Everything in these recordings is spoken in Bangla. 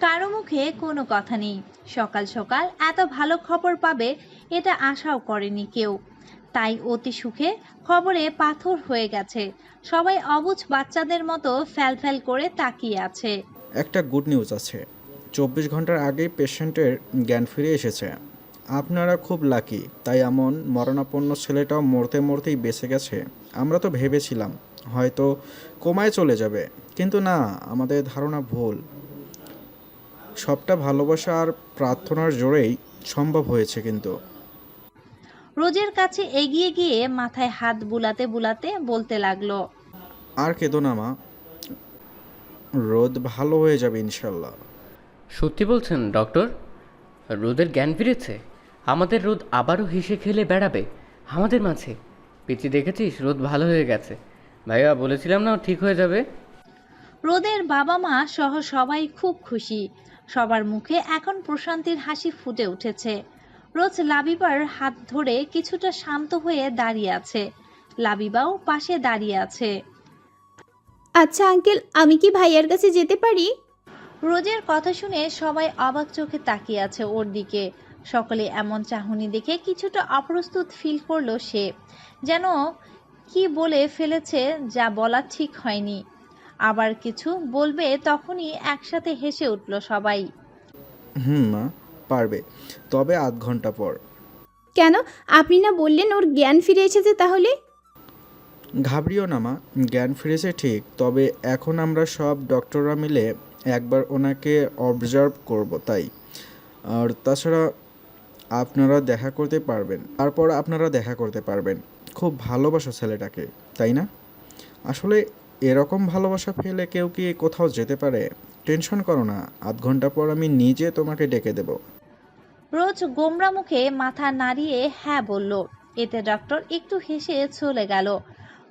কারো মুখে কোনো কথা নেই। সকাল সকাল এত ভালো খবর পাবে এটা আশাও করেনি কেউ। তাই অতি সুখে খবরে পাথর হয়ে গেছে। সবাই অবুঝ বাচ্চাদের মতো ফ্যাল করে তাকিয়ে আছে। একটা গুড নিউজ আছে। 24 ঘন্টার আগেই পেশেন্টের জ্ঞান ফিরে এসেছে। আপনারা খুব লাকি, তাই এমন মরণাপন্ন ছেলেটাও মরতে মরতেই বেঁচে গেছে। আমরা তো ভেবেছিলাম হয়তো কোমায় চলে যাবে, কিন্তু না, আমাদের ধারণা ভুল। সবটা ভালোবাসা আর প্রার্থনার জোরেই সম্ভব হয়েছে। কিন্তু রোজের কাছে এগিয়ে গিয়ে মাথায় হাত বুলাতে বুলাতে বলতে লাগলো, আর কেঁদো না মা, রোদ ভালো হয়ে যাবে ইনশাল্লাহ। সত্যি বলছেন ডক্টর? রোদের জ্ঞান ফিরেছে? আমাদের রোদ আবারও হেসে খেলে বেড়াবে আমাদের মাঝে? পিচি দেখেছিস, রোদ ভালো হয়ে গেছে। ভাইয়া বলেছিলাম না ও ঠিক হয়ে যাবে। রোদের বাবা মা সহ সবাই খুব খুশি। সবার মুখে এখন প্রশান্তির হাসি ফুটে উঠেছে। রোজ লাবিবার হাত ধরে কিছুটা শান্ত হয়ে দাঁড়িয়ে আছে। লাবিবাও পাশে দাঁড়িয়ে আছে। আচ্ছা আঙ্কেল, আমি কি ভাইয়ার কাছে যেতে পারি? রোজের কথা শুনে সবাই অবাক চোখে তাকিয়ে আছে ওর দিকে। সকলে এমন চাহনি দেখে কিছুটা অপ্রস্তুত ফিল করলো সে, যেন কি বলে ফেলেছে যা বলা ঠিক হয়নি। আবার কিছু বলবে তখনই একসাথে হেসে উঠল সবাই। মা, পারবে, তবে আধ ঘন্টা পর। কেন? আপনি না বললেন ওর জ্ঞান ফিরে এসেছে? তাহলে ঘাবড়িও না মা, জ্ঞান ফিরেছে ঠিক, তবে এখন আমরা সব ডক্টররা মিলে একবার ওনাকে অবজার্ভ করব তাই। আর তাছাড়া আপনারা দেখা করতে পারবেন, তারপর আপনারা দেখা করতে পারবেন। খুব ভালোবাসো ছেলেটাকে, তাই না? আসলে এরকম ভালোবাসা ফেলে কেউ কি কোথাও যেতে পারে? টেনশন করো না, আধ ঘন্টা পর আমি নিজে তোমাকে ডেকে দেব। রোজ গোমরা মুখে মাথা নাড়িয়ে হ্যাঁ বলল। এতে ডক্টর একটু হেসে চলে গেল।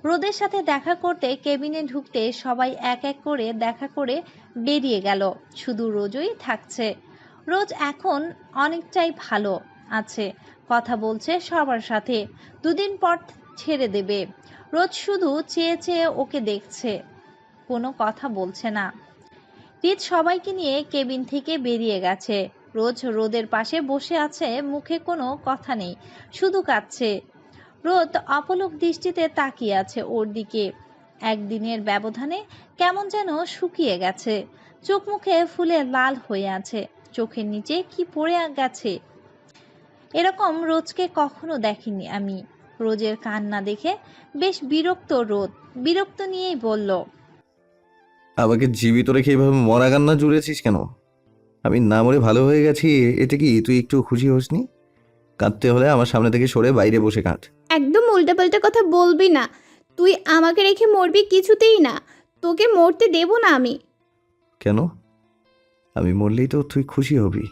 রোদের সাথে দেখা করতে কেবিনে ঢুকতে সবাই এক এক করে দেখা করে বেরিয়ে গেল। শুধু রোজই থাকছে। রোজ এখন অনেকটাই ভালো আছে, কথা বলছে সবার সাথে। দুদিন পর ছেড়ে দেবে। রোজ শুধু চেয়ে চেয়ে ওকে দেখছে, কোনো কথা বলছে না। রিত সবাইকে নিয়ে কেবিন থেকে বেরিয়ে গেছে। রোজ রোদের পাশে বসে আছে, মুখে কোনো কথা নেই, শুধু কাঁদছে। রোদ অপলক দৃষ্টিতে তাকিয়ে আছে ওর দিকে। একদিনের ব্যবধানে কেমন যেন শুকিয়ে গেছে। চোখ মুখে ফুলে লাল হয়ে আছে। চোখের নিচে কি পড়ে গেছে। এরকম রোজকে কখনো দেখিনি আমি। রোজের কান্না দেখে বেশ বিরক্ত রোদ। বিরক্ত নিয়েই বলল, আমাকে জীবিত রেখে এইভাবে মরা কান্না জুড়েছিস কেন? আমি না মরে ভালো হয়ে গেছি, এতে কি তুই একটু খুশি হোসনি? কাঁদতে হলে আমার সামনে থেকে সরে বাইরে বসে কাঁদ। একদম উল্টাপাল্টা কথা বলবি না। তুই আমাকে রেখে মরবি কিছুতেই না। তোকে মরতে দেব না আমি। কেন? আমি মরলেই তো তুই খুশি হবি।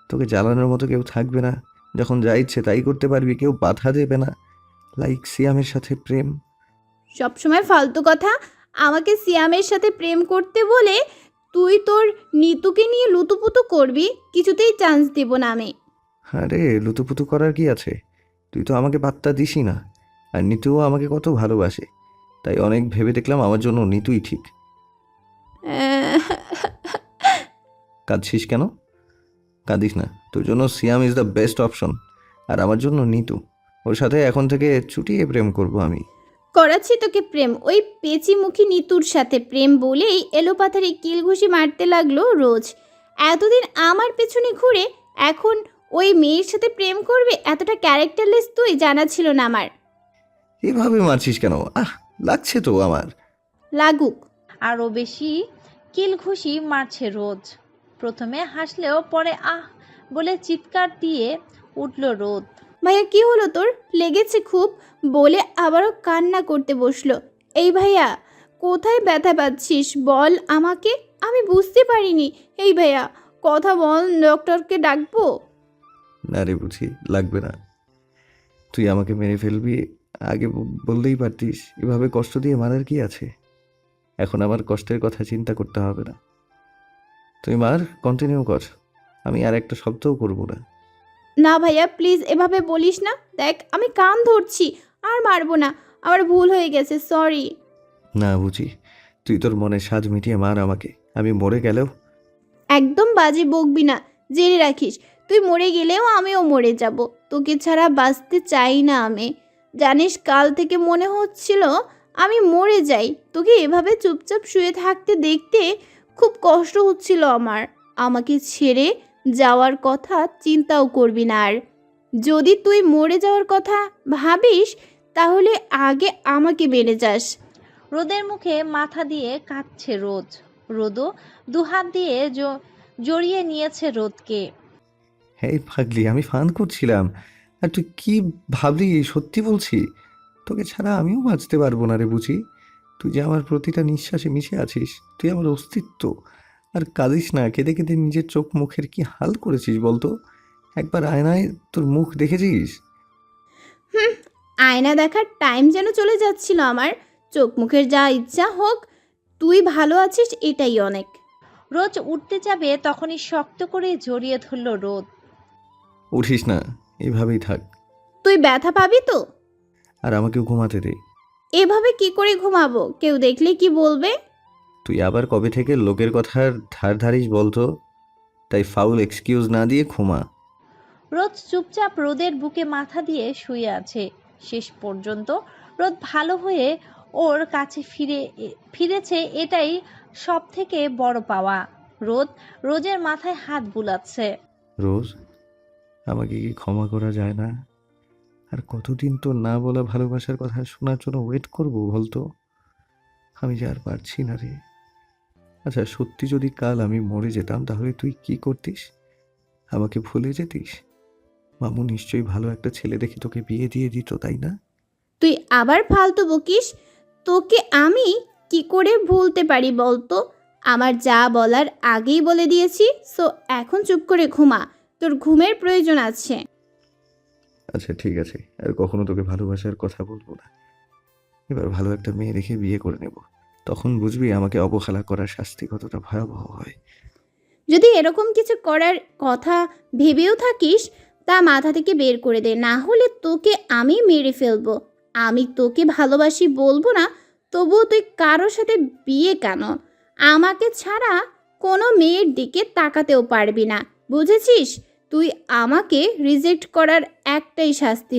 তোকে জ্বালানোর মতো কেউ থাকবে না। যখন যা ইচ্ছে তাই করতে পারবি, কেউ বাধা দেবে না। লাইক সিয়ামের সাথে প্রেম। সবসময় ফালতু কথা। আমাকে সিয়ামের সাথে প্রেম করতে বলে তুই তোর নিতুকে নিয়ে লুতুপুতু করবি, কিছুতেই চান্স দেব না আমি। আরে লুতুপুতু করার কি আছে? তুই তো আমাকে পাত্তা দিসই না। আর নিতুও আমাকে কত ভালোবাসে। তাই অনেক ভেবে দেখলাম আমার জন্য নিতুই ঠিক। কাঁদছিস কেন? কাঁদিস না, তোর জন্য সিয়াম ইজ দ্য বেস্ট অপশন। আর আমার জন্য নিতু। ওর সাথে এখন থেকে চুটিয়ে প্রেম করব আমি। করাচ্ছি তোকে প্রেম ওই পেচিমুখী নিতুর সাথে। প্রেম বলেই এলোপাথারি কিল ঘুষি মারতে লাগলো রোজ। এতদিন আমার পেছনে ঘুরে এখন ওই মেয়ের সাথে প্রেম করবে? এতটা ক্যারেক্টারলেস তুই, জানা ছিল না আমার। এভাবে মারছিস কেন? লাগছে তো আমার। লাগুক। আরো বেশি কিল ঘুষি মারছে রোজ। প্রথমে হাসলেও পরে আহ বলে চিৎকার দিয়ে উঠল রোদ। ভাইয়া কি হলো তোর? লেগেছে খুব? বলে আবারও কান্না করতে বসলো। এই ভাইয়া, কোথায় ব্যথা পাচ্ছিস বল আমাকে, আমি বুঝতে পারিনি। এই ভাইয়া কথা বল, ডক্টরকে ডাকবো? না রে বুঝি, লাগবে না। তুই আমাকে মেরে ফেলবি, আগে বললেই পারতিস। এভাবে কষ্ট দিয়ে মারার কি আছে? এখন আমার কষ্টের কথা চিন্তা করতে হবে না। তুই মার, কন্টিনিউ কর। আমি আর একটা শব্দও করবো না। না ভাইয়া প্লিজ এভাবে বলিস না। দেখ আমি কান ধরছি, আর মারবো না। আমার ভুল হয়ে গেছে, সরি। না বুঝি, তুই তোর মনে সাজ মিটিয়ে মার আমাকে। আমি মরে গেলেও একদম বাজে বকবি না, জেনে রাখিস তুই মরে গেলেও আমিও মরে যাব। তোকে ছাড়া বাঁচতে চাই না আমি। জানিস, কাল থেকে মনে হচ্ছিল আমি মরে যাই। তোকে এভাবে চুপচাপ শুয়ে থাকতে দেখতে খুব কষ্ট হচ্ছিল আমার। আমাকে ছেড়ে যাওয়ার কথা চিন্তাও করবি না আর। যদি তুই মরে যাওয়ার কথা ভাবিস তাহলে আগে আমাকে মেরে যাস। রোদের মুখে মাথা দিয়ে কাঁদছে রোদ। রোদও দুহাত দিয়ে জড়িয়ে নিয়েছে রোদকে। হ্যাঁ পাগলি, আমি ফান করছিলাম। আর তুই কি ভাবলি? সত্যি বলছি, তোকে ছাড়া আমিও বাঁচতে পারবো না রে বুঝি। তুই যে আমার প্রতিটা নিঃশ্বাসে মিশে আছিস, তুই আমার অস্তিত্ব। আর কাঁদিস না, কেঁদে কেঁদে নিজের চোখ মুখের কি হাল করেছিস বলতো? একবার আয়নায় তোর মুখ দেখেছিস? হুম, আয়না দেখার টাইম যেন চলে যাচ্ছিল আমার। চোখ মুখের যা ইচ্ছা হোক, তুই ভালো আছিস এটাই অনেক। রোজ উঠতে যাবে তখনই শক্ত করে জড়িয়ে ধরল রোদ। উঠিস না, এইভাবেই থাক। তুই ব্যথা পাবি তো? আর আমাকে ঘুমাতে দে। এভাবে কি করে ঘুমাবো? কেউ দেখলে কি বলবে? তুই আবার কবে থেকে লোকের কথার ধার ধারিস বলতো? তাই ফাউল এক্সকিউজ না দিয়ে ঘুমা। রোদ চুপচাপ রোদের বুকে মাথা দিয়ে শুয়ে আছে। শেষ পর্যন্ত রোদ ভালো হয়ে ওর কাছে ফিরেছে, এটাই সব থেকে বড় পাওয়া। রোদ রোজের মাথায় হাত বুলাচ্ছে। রোজ, আমাকে কি ক্ষমা করা যায় না? আর কতদিন তো না বলা ভালোবাসার কথা শোনার জন্য ওয়েট করবো বলতো? আমি যে আর পারছি না রে। আচ্ছা, সত্যি যদি কাল আমি মরে যেতাম তাহলে তুই কি করতিস? আমাকে ভুলে যেতিস? মামু নিশ্চয়ই ভালো একটা ছেলে দেখে তোকে বিয়ে দিয়ে দিত, তাই না? তুই আবার ফালতু বকিস। তোকে আমি কি করে ভুলতে পারি বলতো? আমার যা বলার আগেই বলে দিয়েছি। সো এখন চুপ করে ঘুমা, তোর ঘুমের প্রয়োজন আছে। আচ্ছা ঠিক আছে, আর কখনো তোকে ভালোবাসার কথা বলবো না। এবার ভালো একটা মেয়ে রেখে বিয়ে করে নেব। তখন বুঝবি আমাকে অবহেলা করার শাস্তি কতটা ভয়াবহ হয়। যদি এরকম কিছু করার কথা ভেবেও থাকিস তা মাথা থেকে বের করে দে, না হলে তোকে আমি মেরে ফেলবো। আমি তোকে ভালোবাসি বলবো না, তবুও তুই কারোর সাথে বিয়ে কেন? আমাকে ছাড়া কোনো মেয়ের দিকে তাকাতেও পারবি না, বুঝেছিস? তুই আমাকে রিজেক্ট করার একটাই শাস্তি।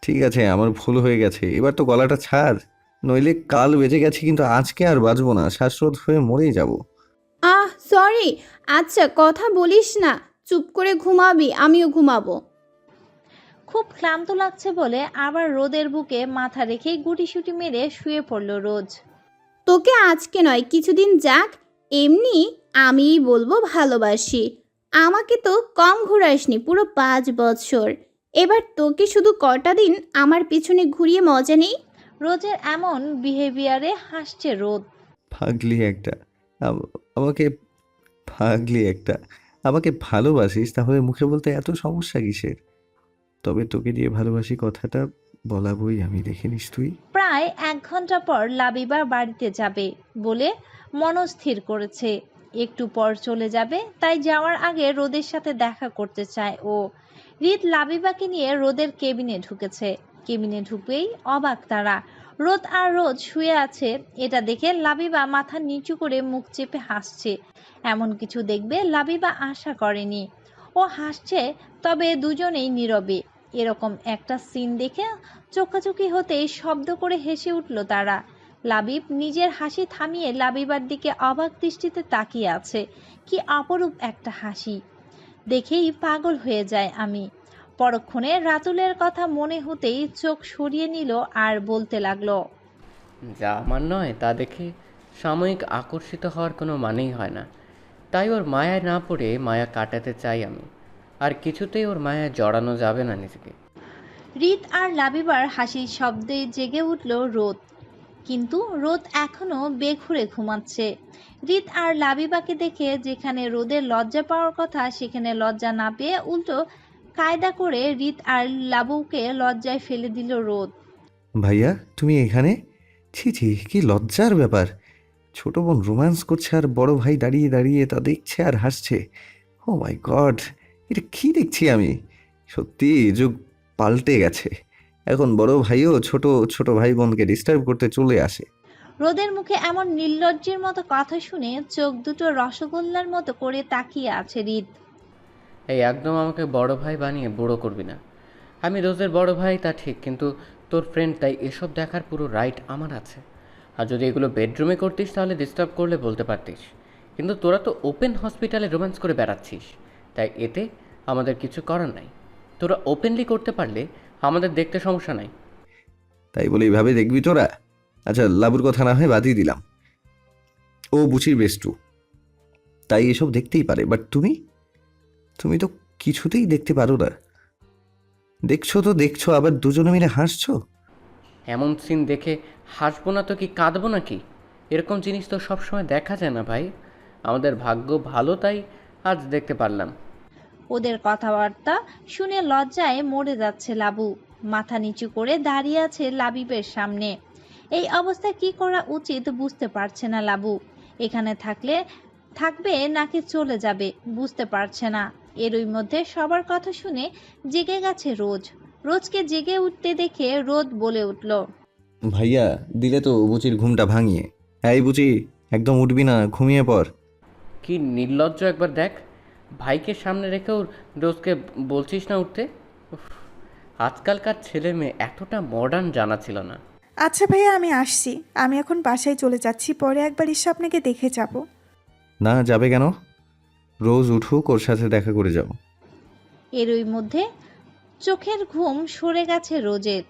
ঠিক আছে, আমার ভুল হয়ে গেছে। এবার তো গলাটা ছাড়, নইলে কাল বেজে গেছে কিন্তু আজকে আর বাঁচবো না, শ্বাসরোধ হয়ে মরেই যাব। সরি। আচ্ছা, কথা বলিস না, চুপ করে ঘুমাবি, আমিও ঘুমাবো। খুব ক্লান্ত লাগছে বলে আবার রোদের বুকে মাথা রেখেই গুটিসুটি মেরে শুয়ে পড়ল রোজ। তোকে আজকে নয়, কিছুদিন যাক, এমনি আমিই বলবো ভালোবাসি। আমাকে তো কম ঘুরাসনি পুরো 5 বছর। এবার তোকে শুধু কটা দিন আমার পিছনে ঘুরিয়ে মজা নেই। রোজের এমন বিহেভিয়ারে হাসছে রোদ। পাগলি একটা। আমাকে পাগলি একটা। আমাকে ভালোবাসিস তাহলে মুখে বলতে এত সমস্যা কিসের? তবে তোকে দিয়ে ভালোবাসি কথাটা বলাবই আমি, দেখে নিস তুই। প্রায় 1 ঘন্টা পর লাবিবা বাড়িতে যাবে বলে মনস্থির করেছে। একটু পর চলে যাবে, তাই যাওয়ার আগে রোদের সাথে দেখা করতে চায় ও। রিত লাবিবাকে নিয়ে রোদের কেবিনে ঢুকেছে। কেবিনে ঢুকেই অবাক তারা। রোদ আর রোজ শুয়ে আছে, এটা দেখে লাবিবা মাথা নিচু করে মুখ চেপে হাসছে। এমন কিছু দেখবে লাবিবা আশা করেনি। ও হাসছে, তবে দুজনেই নীরবে। এরকম একটা সিন দেখে চোখাচোখি হতেই শব্দ করে হেসে উঠল তারা। লাবিব নিজের হাসি থামিয়ে লাবিবার দিকে অবাক দৃষ্টিতে তাকিয়ে আছে। কি অপরূপ একটা হাসি, দেখেই পাগল হয়ে যায় আমি। পরক্ষণে রাতুলের কথা মনে হতেই চোখ সরিয়ে নিল আর বলতে লাগলো, যা আমার নয় তা দেখে সাময়িক আকর্ষিত হওয়ার কোনো মানেই হয় না। তাই ওর মায়ায় না পড়ে মায়া কাটাতে চাই আমি। আর কিছুতেই ওর মায়ায় জড়ানো যাবে না নিজেকে। রিত আর লাবিবার হাসির শব্দে জেগে উঠল রোদ, কিন্তু রোদ এখনো বেঘুরে ঘুমাচ্ছে। রিত আর লাবিবাকে দেখে যেখানে রোদের লজ্জা পাওয়ার কথা সেখানে লজ্জা না পেয়ে উল্টো কায়দা করে রিত আর লাবুকে লজ্জায় ফেলে দিল রোদ। ভাইয়া তুমি এখানে? ছি ছি, কি লজ্জার ব্যাপার। ছোট বোন রোম্যান্স করছে আর বড় ভাই দাঁড়িয়ে দাঁড়িয়ে তা দেখছে আর হাসছে। ও মাই গড, এটা কি দেখছি আমি? সত্যি যুগ পাল্টে গেছে। এখন বড় ভাইও ছোট ছোট ভাই বোনকে ডিস্টার্ব করতে চলে আসে। রোদের মুখে এমন নির্লজ্জের মতো কথা শুনে চোখ দুটো রসগোল্লার মতো করে তাকিয়ে আছে হৃদ। এই একদম আমাকে বড় ভাই বানিয়ে বুড়ো করবি না। আমি রোজের বড় ভাই তা ঠিক, কিন্তু তোর ফ্রেন্ড, তাই এসব দেখার পুরো রাইট আমার আছে। আর যদি এগুলো বেডরুমে করতিস তাহলে ডিস্টার্ব করলে বলতে পারতিস, কিন্তু তোরা তো ওপেন হসপিটালে রোম্যান্স করে বেড়াচ্ছিস, তাই এতে আমাদের কিছু করার নাই। তোরা ওপেনলি করতে পারলে আমাদের দেখতে সমস্যা নাই। তাই বলে এইভাবে দেখবি তোরা? আচ্ছা, লাবুর কথা না হয় বাদই দিলাম, ও বুচির বেস্টু, তাই এসব দেখতেই পারে। বাট তুমি তুমি তো কিছুতেই দেখতে পারো না। দেখছো তো দেখছো, আবার দুজনে মিলে হাসছো। এমন সিন দেখে হাসবো না তো কি কাঁদবো নাকি? এরকম জিনিস তো সবসময় দেখা যায় না ভাই। আমাদের ভাগ্য ভালো, তাই আজ দেখতে পারলাম। ওদের কথাবার্তা শুনে লজ্জায় মরে যাচ্ছে লাবু। মাথা নিচু করে দাঁড়িয়ে আছে লাবিবের সামনে। এই অবস্থায় কি করা উচিত বুঝতে পারছে না লাবু। এখানে থাকবে নাকি চলে যাবে বুঝতে পারছে না। এরই মধ্যে সবার কথা শুনে জেগে গেছে রোজ। রোজকে জেগে উঠতে দেখে রোদ বলে উঠল, ভাইয়া দিলে তো বুচির ঘুমটা ভাঙিয়ে। এই বুচি, একদম উঠবি না, ঘুমিয়ে পড়। কি নির্লজ্জ একবার দেখ, ভাইকে সামনে রেখেও রোজকে বলছিস না উঠতে। উফ, আজকালকার ছেলে মেয়ে এতটা মডার্ন জানা ছিল না। আচ্ছা ভাইয়া, আমি আসছি। আমি এখন বাসায় চলে যাচ্ছি, পরে একবার এসে আপনাকে দেখে যাব। না, যাবে কেন? রোজ উঠুক, ওর সাথে দেখা করে যাও। এরই মধ্যে চোখের ঘুম সরে গেছে রোজের।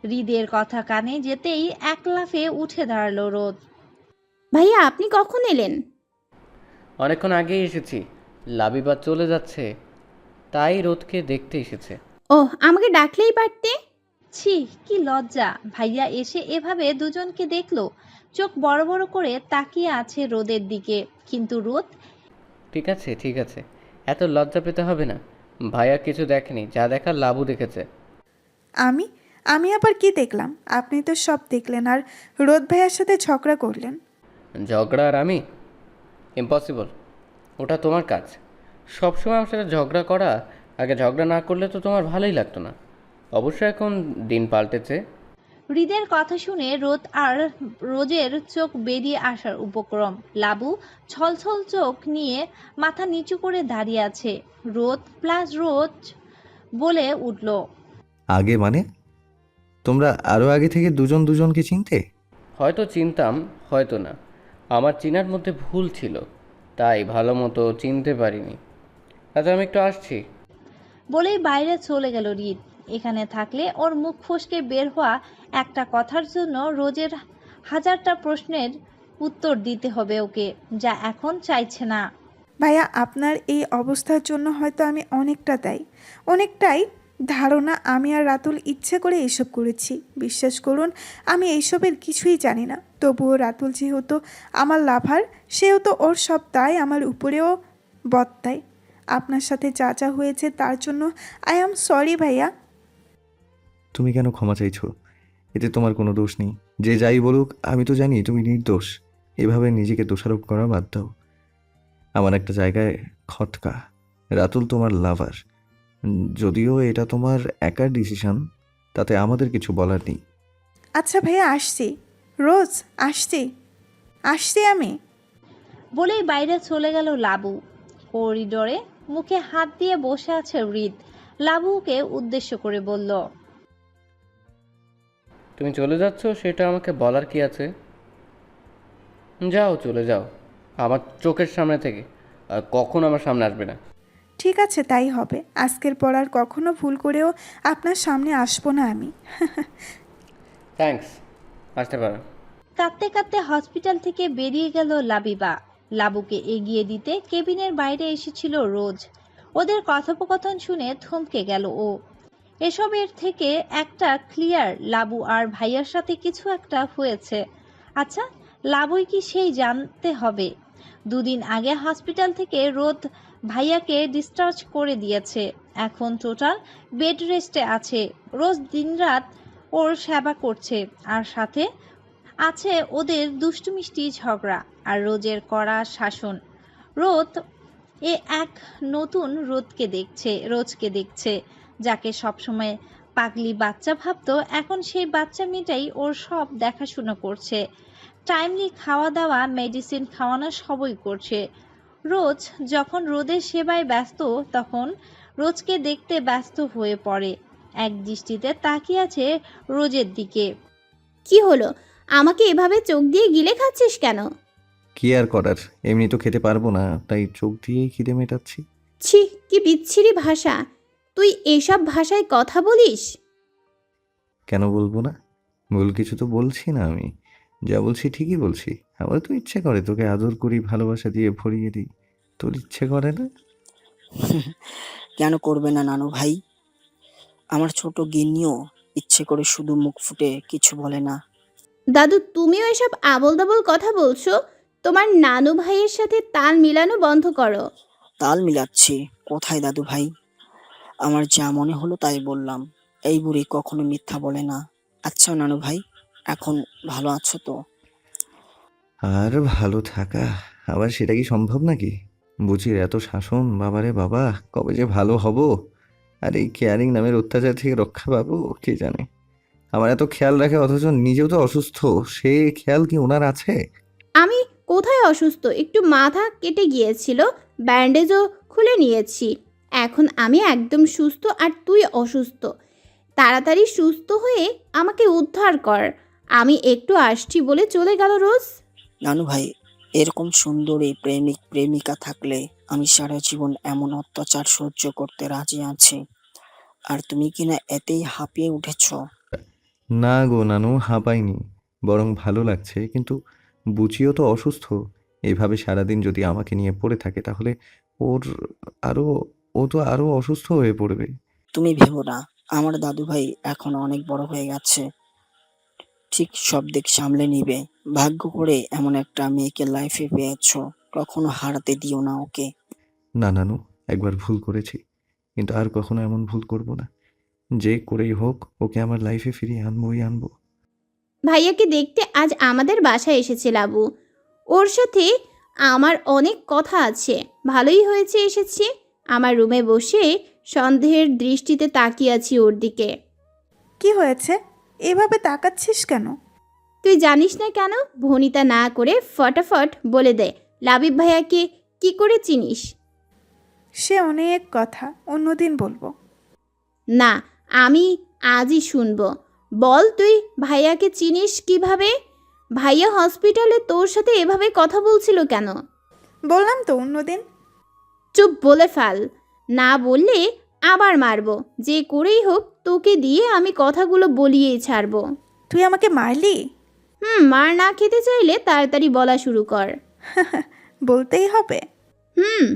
হৃদের কথা কানে যেতেই এক লাফে উঠে দাঁড়ালো রোদ। ভাইয়া আপনি কখন এলেন? অনেকক্ষণ আগেই এসেছি, লাবিবা চলে যাচ্ছে, তাই রোদকে দেখতে এসেছে। ওহ, আমাকে ডাকলেই পারতে। ছি, কি লজ্জা! ভাইয়া এসে এভাবে দুজনকে দেখলো। চোখ বড় বড় করে তাকিয়ে আছে রোদের দিকে, কিন্তু রোদ ঠিক আছে ঠিক আছে, এত লজ্জা পেতে হবে না। ভাইয়া কিছু দেখেনি, যা দেখার লাবু দেখেছে। আমি আমি আবার কি দেখলাম? আপনি তো সব দেখলেন, আর রোদ ভাইয়ার সাথে ঝগড়া করলেন। ঝগড়া আর আমি? ইম্পসিবল, ওটা তোমার কাজ। সবসময় আমার সাথে ঝগড়া করা। আগে ঝগড়া না করলে তো তোমার ভালোই লাগতো না। অবশ্য এখন দিন পাল্টেছে। হৃদের কথা শুনে রোদ আর রোজের চোখ বেরিয়ে আসার উপক্রম। লাবু ছলছল চোখ নিয়ে মাথা নিচু করে দাঁড়িয়ে আছে। রোদ প্লাস রোজ বলে উঠল, আগে মানে? তোমরা আরো আগে থেকে দুজন দুজনকে চিনতে? হয়তো চিনতাম, হয়তো না। আমার চিনার মধ্যে ভুল ছিল, তাই ভালো মতো চিনতে পারিনি। আচ্ছা, আমি একটু আসছি। বলেই বাইরে চলে গেল হৃদ। এখানে থাকলে ওর মুখ ফসকে বের হওয়া একটা কথার জন্য রোজের হাজারটা প্রশ্নের উত্তর দিতে হবে ওকে, যা এখন চাইছে না। ভাইয়া, আপনার এই অবস্থার জন্য হয়তো আমি অনেকটাই ধারণা আমি আর রাতুল ইচ্ছে করে এইসব করেছি। বিশ্বাস করুন, আমি এইসবের কিছুই জানি না। তবুও রাতুল যেহেতু আমার লাভার, সেহেতু ওর সব দায় আমার উপরেও বর্তায়। আপনার সাথে যা যা হয়েছে তার জন্য আই অ্যাম সরি ভাইয়া। তুমি কেন ক্ষমা চাইছো? এতে তোমার কোনো দোষ নেই। যে যাই বলুক, আমি তো জানি তুমি নির্দোষ। এভাবে নিজেকে দোষারোপ করা বাদ দাও। আমার একটা জায়গায় খটকা। রাতুল তোমার লাভার, যদিও এটা তোমার একার ডিসিশন, তাতে আমাদের কিছু বলার নেই। আচ্ছা ভাইয়া, আসছি। রোজ, আসছি আমি। বলেই বাইরে চলে গেল লাবু। করিডোরে মুখে হাত দিয়ে বসে আছে হৃদ। লাবুকে উদ্দেশ্য করে বলল, তুমি চলে যাচ্ছ, সেটা আমাকে বলার কি আছে? যাও, চলে যাও আমার চোখের সামনে থেকে। আর কখন আমার সামনে আসবে না। ঠিক আছে, তাই হবে। আজকের পর আর কখনো ভুল করেও আপনার সামনে আসবো না আমি। থ্যাঙ্কস, আসতে পারো। কাঁদতে কাঁদতে হসপিটাল থেকে বেরিয়ে গেল লাবিবা। লাবুকে এগিয়ে দিতে কেবিনের বাইরে এসেছিল রোজ। ওদের কথোপকথন শুনে থমকে গেল ও। এসবের থেকে একটা ক্লিয়ার, লাবু আর ভাইয়ার সাথে কিছু একটা হয়েছে। আচ্ছা, লাবুই কি সেই জানতে হবে। দুদিন আগে হসপিটাল থেকে রোদ ভাইয়াকে ডিসচার্জ করে দিয়েছে। এখন টোটাল বেড রেস্টে আছে। রোজ দিনরাত ওর সেবা করছে, আর সাথে আছে ওদের দুষ্টু মিষ্টি ঝগড়া আর রোজের কড়া শাসন। রোদ এ এক নতুন রোজকে দেখছে, যাকে সবসময় পাগলি বাচ্চা ভাবতো, এখন সেই বাচ্চা মেয়েটাই ওর সব দেখাশোনা করছে। টাইমলি খাওয়া দাওয়া, মেডিসিন খাওয়ানো সবই করছে। রোজ যখন রোদের সেবায় ব্যস্ত, তখন রোজকে দেখতে ব্যস্ত হয়ে পড়ে। এক দৃষ্টিতে তাকিয়ে আছে রোজের দিকে। কি হলো, আমাকে এভাবে চোখ দিয়ে গিলে খাচ্ছিস কেন? কি আর করার, এমনি তো খেতে পারবো না, তাই চোখ দিয়েই খিদে মেটাচ্ছি। ছি, কি বিচ্ছিরি ভাষা! তুই এসব ভাষায় কথা বলিস? কেন বলবো না? ভুল কিছু তো বলছি না আমি, যা বলছি ঠিকই বলছি। আমার তো ইচ্ছে করে তোকে আদর করি, ভালোবাসা দিয়ে ভরিয়ে দিই। তোর ইচ্ছে করে না? কেন করবে না নানু ভাই? আমার ছোট গিন্নিও ইচ্ছে করে শুধু মুখ ফুটে কিছু বলে না। দাদু, তুমিও এসব আবোল তাবোল কথা বলছো? তোমার নানু ভাইয়ের সাথে তাল মিলানো বন্ধ করো। তাল মিলাচ্ছি কোথায় দাদু ভাই? আমার যা মনে হলো তাই বললাম। এই বুড়ি কখনো মিথ্যা বলে না। আচ্ছা নানু ভাই, এখন ভালো আছো তো? আর ভালো থাকা, আবার সেটা কি সম্ভব নাকি? বুঝির এত শাসন, বাবারে বাবা, কবে যে ভালো হব আর এই কেয়ারিং নামের অত্যাচার থেকে রক্ষা পাবো কে জানে। আমার এত খেয়াল রাখে অথচ নিজেও তো অসুস্থ, সে খেয়াল কি ওনার আছে? আমি কোথায় অসুস্থ? একটু মাথা কেটে গিয়েছিল, ব্যান্ডেজও খুলে নিয়েছি। এখন আমি একদম সুস্থ আর তুই অসুস্থ। তাড়াতাড়ি সুস্থ হয়ে আমাকে উদ্ধার কর। আমি একটু আসছি বলে চলে গেল রোজ। নানু ভাই, এরকম সুন্দরী প্রেমিক প্রেমিকা থাকলে আমি সারা জীবন এমন অত্যাচার সহ্য করতে রাজি আছি। আর তুমি কিনা এতেই হাঁপিয়ে উঠেছো। না গো নানু, হাঁপাইনি, বরং ভালো লাগছে। কিন্তু বুচিও তো অসুস্থ। এইভাবে সারাদিন যদি আমাকে নিয়ে পড়ে থাকে তাহলে ওর আরো ও তো আরো অসুস্থ হয়ে পড়বে। তুমি ভেবো না, আমার দাদু ভাই এখন অনেক বড় হয়ে গেছে, ঠিক সব দিক সামলে নিবে। ভাগ্য করে এমন একটা মেয়েকে লাইফে পেয়েছো, কখনো হারাতে দিও না ওকে। না নানু, একবার ভুল করেছি, কিন্তু আর কখনো এমন ভুল করব না। যে করেই হোক ওকে আমার লাইফে ফিরিয়ে আনবোই আনবো। ভাইয়াকে দেখতে আজ আমাদের বাসায় এসেছে লাবু। ওর সাথে আমার অনেক কথা আছে। ভালোই হয়েছে এসেছে। আমার রুমে বসে সন্দেহের দৃষ্টিতে তাকিয়ে আছি ওর দিকে। কি হয়েছে? এভাবে তাকাচ্ছিস কেন? তুই জানিস না কেন? ভনিতা না করে ফটাফট বলে দে, লাবিব ভাইয়াকে কি করে চিনিস? সে অনেক কথা, অন্যদিন বলবো। না, আমি আজই শুনবো। বল, তুই ভাইয়াকে চিনিস কিভাবে? ভাইয়া হসপিটালে তোর সাথে এভাবে কথা বলছিল কেন? বললাম তো অন্যদিন। চুপ, বলে ফেল। না বললে আবার মারবো। যে করেই হোক তোকে দিয়ে আমি কথাগুলো বলিয়েই ছাড়বো। তুই আমাকে মারলি? মার না খেতে চাইলে তাড়াতাড়ি বলা শুরু কর। বলতেই হবে। হুম।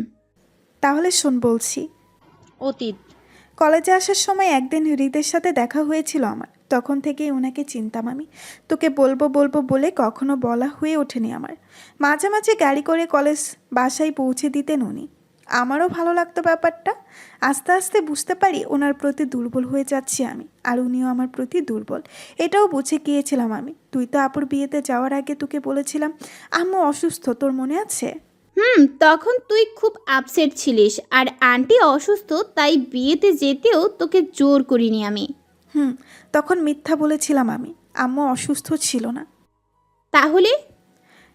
তাহলে শোন বলছি। অতীত। কলেজে আসার সময় একদিন হৃদের সাথে দেখা হয়েছিল আমার। তখন থেকেই ওনাকে চিনতাম আমি। তোকে বলবো বলবো বলে কখনো বলা হয়ে ওঠেনি আমার। মাঝে মাঝে গাড়ি করে কলেজ বাসায় পৌঁছে দিতেন উনি। আমারও ভালো লাগতো ব্যাপারটা। আস্তে আস্তে বুঝতে পারি ওনার প্রতি দুর্বল হয়ে যাচ্ছি আমি, আর উনিও আমার প্রতি দুর্বল। এটাও বুঝে গিয়েছিলাম আমি। তুই তো আপুর বিয়েতে যাওয়ার আগে তোকে বলেছিলাম আম্মু অসুস্থ, তোর মনে আছে? তখন তুই খুব আপসেট ছিলিস, আর আন্টি অসুস্থ তাই বিয়েতে যেতেও তোকে জোর করিনি আমি। তখন মিথ্যা বলেছিলাম আমি, আম্মু অসুস্থ ছিল না। তাহলে?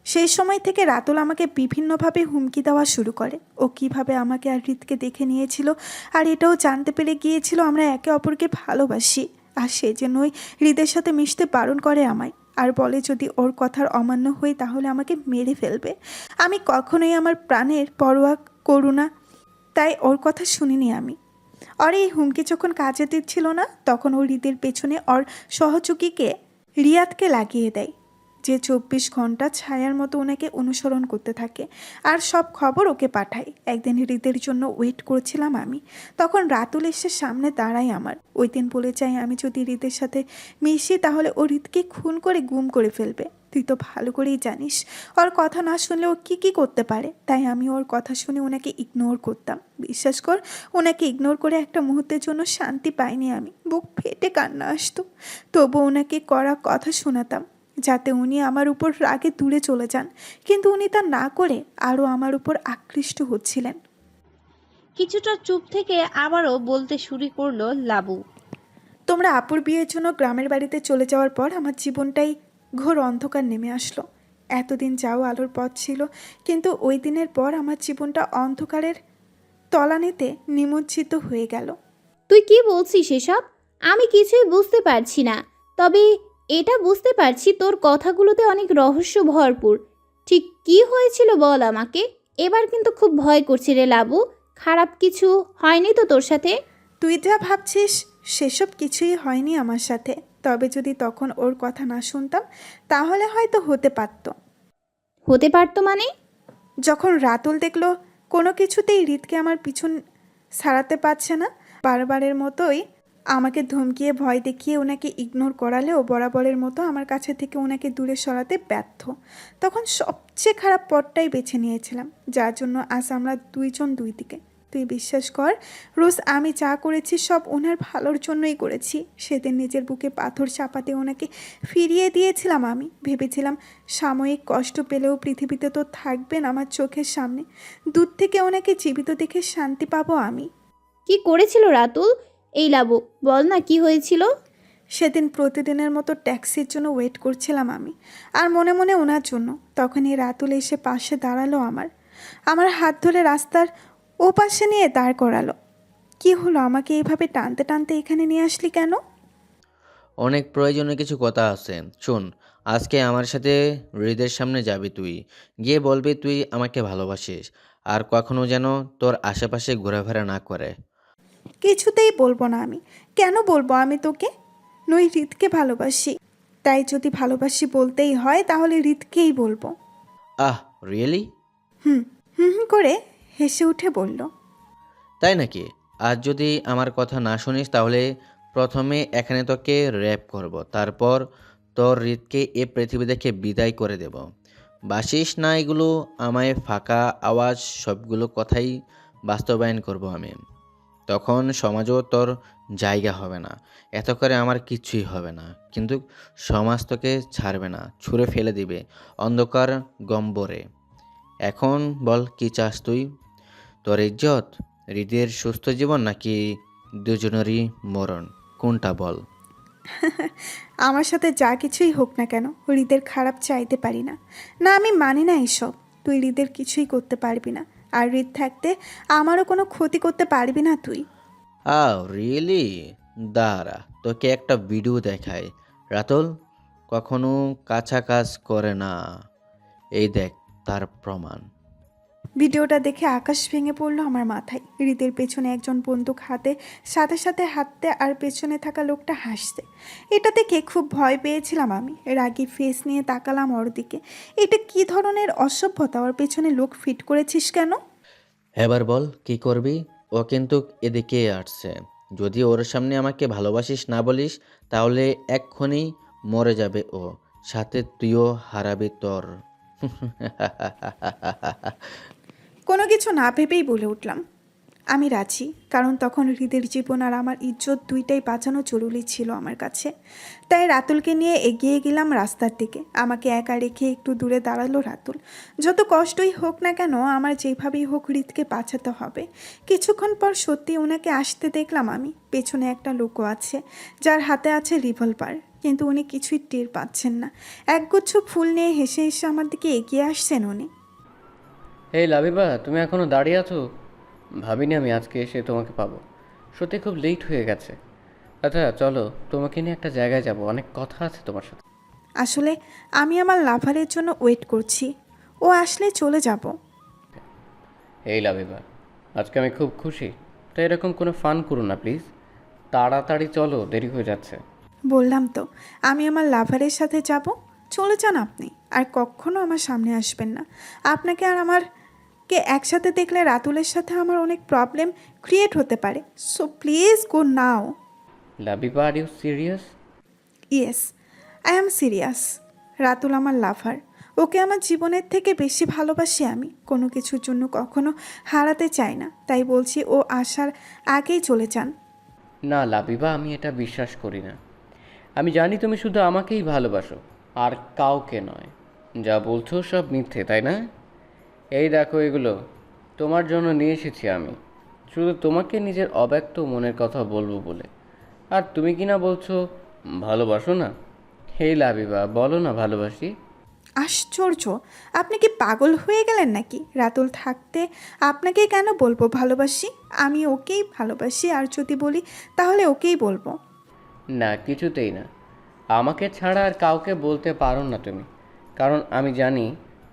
সেই সময় থেকে রাতুল আমাকে বিভিন্নভাবে হুমকি দেওয়া শুরু করে। ও কিভাবে আমাকে আর হৃদকে দেখে নিয়েছিল, আর এটাও জানতে পেরে গিয়েছিল আমরা একে অপরকে ভালোবাসি। আর সেজন্যই হৃদের সাথে মিশতে বারণ করে আমায়, আর বলে যদি ওর কথার অমান্য হই তাহলে আমাকে মেরে ফেলবে। আমি কখনোই আমার প্রাণের পরোয়া করু না, তাই ওর কথা শুনিনি আমি। আর এই হুমকি যখন কাজে দিচ্ছিল না, তখন ও হৃদের পেছনে ওর সহযোগীকে রিয়াদকে লাগিয়ে দেয়, যে 24 ঘন্টা ছায়ার মতো ওনাকে অনুসরণ করতে থাকে আর সব খবর ওকে পাঠায়। একদিন হৃদের জন্য ওয়েট করছিলাম আমি, তখন রাতুল এসে সামনে দাঁড়ায় আমার। ওই দিন বলে চাই আমি যদি হৃদের সাথে মিশি তাহলে ও হৃদকে খুন করে গুম করে ফেলবে। তুই তো ভালো করেই জানিস ওর কথা না শুনলে ও কী করতে পারে। তাই আমি ওর কথা শুনে ওনাকে ইগনোর করতাম। বিশ্বাস কর, ওনাকে ইগনোর করে একটা মুহূর্তের জন্য শান্তি পাইনি আমি। বুক ফেটে কান্না আসতো। তবু ওনাকে করা কথা শোনাতাম যাতে উনি আমার উপর রাগে দূরে চলে যান, কিন্তু উনি তা না করে আরও আমার উপর আকৃষ্ট হচ্ছিলেন। কিছুটা চুপ থেকে আবারও বলতে শুরু করলো লাবু। তোমরা আপুর বিয়ের জন্য গ্রামের বাড়িতে চলে যাওয়ার পর আমার জীবনটাই ঘোর অন্ধকার নেমে আসলো। এতদিন যাও আলোর পথ ছিল, কিন্তু ওই দিনের পর আমার জীবনটা অন্ধকারের তলানিতে নিমজ্জিত হয়ে গেল। তুই কি বলছিস এসব? আমি কিছুই বুঝতে পারছি না। তবে এটা বুঝতে পারছি তোর কথাগুলোতে অনেক রহস্য ভরপুর। ঠিক কি হয়েছিল বল আমাকে। এবার কিন্তু খুব ভয় করছে রে লাবু। খারাপ কিছু হয়নি তো তোর সাথে? তুই যা ভাবছিস সেসব কিছুই হয়নি আমার সাথে। তবে যদি তখন ওর কথা না শুনতাম তাহলে হয়তো হতে পারত। হতে পারতো মানে? যখন রাতুল দেখলো কোনো কিছুতেই হৃদকে আমার পিছন ছাড়াতে পারছে না, বারবারের মতোই আমাকে ধমকিয়ে ভয় দেখিয়ে ওনাকে ইগনোর করালেও বরাবরের মতো আমার কাছে থেকে ওনাকে দূরে সরাতে ব্যর্থ, তখন সবচেয়ে খারাপ পথটাই বেছে নিয়েছিলাম, যার জন্য আজ আমরা দুইজন দুই দিকে। তুই বিশ্বাস কর রোজ, আমি যা করেছি সব ওনার ভালোর জন্যই করেছি। সেদিন নিজের বুকে পাথর চাপাতে ওনাকে ফিরিয়ে দিয়েছিলাম। আমি ভেবেছিলাম সাময়িক কষ্ট পেলেও পৃথিবীতে তো থাকবেন আমার চোখের সামনে, দূর থেকে ওনাকে জীবিত দেখে শান্তি পাবো আমি। কি করেছিল রাতুল? এই লাবু, বল না কি হয়েছিল? সেদিন প্রতিদিনের মতো ট্যাক্সির জন্য ওয়েট করছিলাম আমি, আর মনে মনে ওনার জন্য। তখনই রাতুল এসে পাশে দাঁড়ালো, আমার হাত ধরে রাস্তার ও পাশে নিয়ে দাঁড় করালো। কি হলো, আমাকে এইভাবে টানতে টানতে এখানে নিয়ে আসলি কেন? অনেক প্রয়োজনীয় কিছু কথা আছে, শোন। আজকে আমার সাথে হৃদের সামনে যাবি তুই, গিয়ে বলবি তুই আমাকে ভালোবাসিস, আর কখনো যেন তোর আশেপাশে ঘোরাফেরা না করে। কিছুতেই বলবো না আমি। কেন বলবো আমি তোকে? নই, হৃদকে ভালোবাসি। তাই যদি ভালোবাসি বলতেই হয় তাহলে হৃদকেই বলবো। আহ, রিয়েলি? হুম হুম হুম করে হেসে উঠে বলল। তাই নাকি? আজ যদি আমার কথা না শুনিস তাহলে প্রথমে এখানে তোকে র্যাপ করব, তারপর তোর হৃদকে এ পৃথিবী থেকে বিদায় করে দেব। বাসিস না এগুলো আমায় ফাঁকা আওয়াজ, সবগুলো কথাই বাস্তবায়ন করব আমি। তখন সমাজও তোর জায়গা হবে না, এত করে আমার কিচ্ছুই হবে না, কিন্তু সমাজ তোকে ছাড়বে না, ছুঁড়ে ফেলে দিবে অন্ধকার গম্বরে। এখন বল, কি চাস তুই? তোর ইজ্জত, হৃদের সুস্থ জীবন, নাকি দুজনেরই মরণ? কোনটা বল? আমার সাথে যা কিছুই হোক না কেন, হৃদের খারাপ চাইতে পারি না। না, আমি মানি না এসব। তুই হৃদের কিছুই করতে পারবি না, আর হৃদ থাকতে আমারও কোনো ক্ষতি করতে পারবি না তুই। রিয়েলি? দাঁড়া, তোকে একটা ভিডিও দেখাই। রাতুল কখনো কাছা কাজ করে না, এই দেখ তার প্রমাণ। ভিডিওটা দেখে আকাশ ভেঙে পড়লো আমার মাথায়। হৃদের পেছনে একজন বন্দুক হাতে সাথে সাথে হাঁটতে, আর পেছনে থাকা লোকটা হাসছে। এটা দেখে খুব ভয় পেয়েছিলাম আমি। রাগী ফেস নিয়ে তাকালাম ওর দিকে। এটা কি ধরনের অসভ্যতা? ওর পেছনে লোক ফিট করেছিস কেন? এবার বল কি করবি? ও কিন্তু এদিকে আসছে। যদি ওর সামনে আমাকে ভালোবাসিস না বলিস তাহলে এক্ষুনি মরে যাবে ও, সাথে তুইও হারাবি তোর। কোনো কিছু না ভেবেই বলে উঠলাম, আমি রাজি। কারণ তখন হৃদের জীবন আর আমার ইজ্জত দুইটাই বাঁচানো জরুরি ছিল আমার কাছে। তাই রাতুলকে নিয়ে এগিয়ে গেলাম রাস্তার দিকে। আমাকে একা রেখে একটু দূরে দাঁড়ালো রাতুল। যত কষ্টই হোক না কেন, আমার যেভাবেই হোক হৃদকে বাঁচাতে হবে। কিছুক্ষণ পর সত্যি ওনাকে আসতে দেখলাম আমি। পেছনে একটা লোকও আছে, যার হাতে আছে রিভলভার, কিন্তু উনি কিছুই টের পাচ্ছেন না। একগুচ্ছ ফুল নিয়ে হেসে হেসে আমার দিকে এগিয়ে আসছেন উনি। এই লাবিবা, তুমি এখনো দাঁড়িয়ে আছো? ভাবিনি আমি আজকে এসে তোমাকে পাবো। সত্যি খুব লেট হয়ে গেছে। আচ্ছা চলো, তোমাকে নিয়ে একটা জায়গায় যাব, অনেক কথা আছে তোমার সাথে। আসলে আমি আমার লাভারের জন্য ওয়েট করছি, ও আসলে চলে যাব। এই লাবিবা, আজকে আমি খুব খুশি, তো এরকম কোনো ফান করো না প্লিজ। তাড়াতাড়ি চলো, দেরি হয়ে যাচ্ছে। বললাম তো আমি আমার লাভারের সাথে যাব। চলে যান আপনি, আর কখনো আমার সামনে আসবেন না। আপনাকে আর আমারকে একসাথে দেখলে রাতুলের সাথে আমার অনেক প্রবলেম ক্রিয়েট হতে পারে। So please go now. Labiba, are you serious? Yes, I am serious. Ratul আমার লাভার। ওকে আমার জীবনের থেকে বেশি ভালোবাসি আমি। কোনো কিছুর জন্য কখনো হারাতে চাই না। তাই বলছি, ও আসার আগেই চলে যান। না লাবিবা, আমি এটা বিশ্বাস করি না। আমি জানি তুমি শুধু আমাকেই ভালোবাসো, আর কাউকে নয়। যা বলছো সব মিথ্যে, তাই না? এই দেখো, এগুলো তোমার জন্য নিয়ে এসেছি আমি, শুধু তোমাকে নিজের অব্যক্ত মনের কথা বলবো বলে। আর তুমি কি না বলছো ভালোবাসো না? হেই লাবিবা, বলো না ভালোবাসি। আশ্চর্য, আপনি কি পাগল হয়ে গেলেন নাকি? রাতুল থাকতে আপনাকে কেন বলবো ভালোবাসি? আমি ওকেই ভালোবাসি, আর যদি বলি তাহলে ওকেই বলবো। না, কিছুতেই না। আমাকে ছাড়া আর কাউকে বলতে পারো না তুমি, কারণ আমি জানি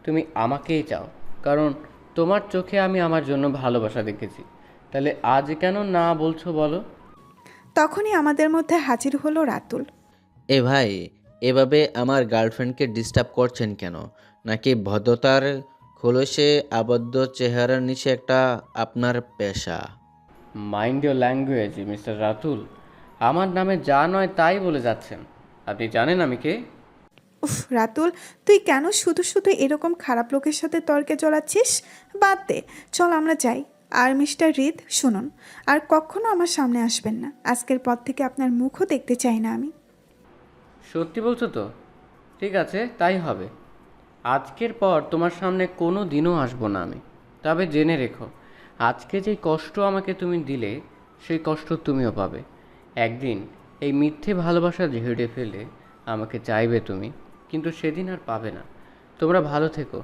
তুমি আমাকেই চাও, কারণ তোমার চোখে আমি আমার জন্য ভালোবাসা দেখেছি। তাহলে আজ কেন না বলছো বলো? তখনই আমাদের মধ্যে হাজির হলো রাতুল। এ ভাই, এভাবে আমার গার্লফ্রেন্ডকে ডিস্টার্ব করছেন কেন? নাকি ভদ্রতার খোলসে আবদ্ধ চেহারার নিচে একটা আপনার পেশা? Mind your language mister Ratul. আমার নামে যা নয় তাই বলে যাচ্ছেন। আপনি জানেন আমি কে? উফ রাতুল, তুই কেন শুধু শুধু এরকম খারাপ লোকের সাথে তর্কে জড়াচ্ছিস? বাদ দে, চল আমরা যাই। আর মিস্টার রিদ, শুনুন, আর কখনো আমার সামনে আসবেন না। আজকের পর থেকে আপনার মুখও দেখতে চাই না আমি। সত্যি বলছো তো? ঠিক আছে, তাই হবে। আজকের পর তোমার সামনে কোনো দিনও আসবো না আমি। তবে জেনে রেখো, আজকে যে কষ্ট আমাকে তুমি দিলে, সেই কষ্ট তুমিও পাবে একদিন। এই মিথ্যে ভালোবাসা ঝেড়ে ফেলে আমাকে চাইবে তুমি, কিন্তু সেদিন আর পাবে না। তোমরা ভালো থেকো।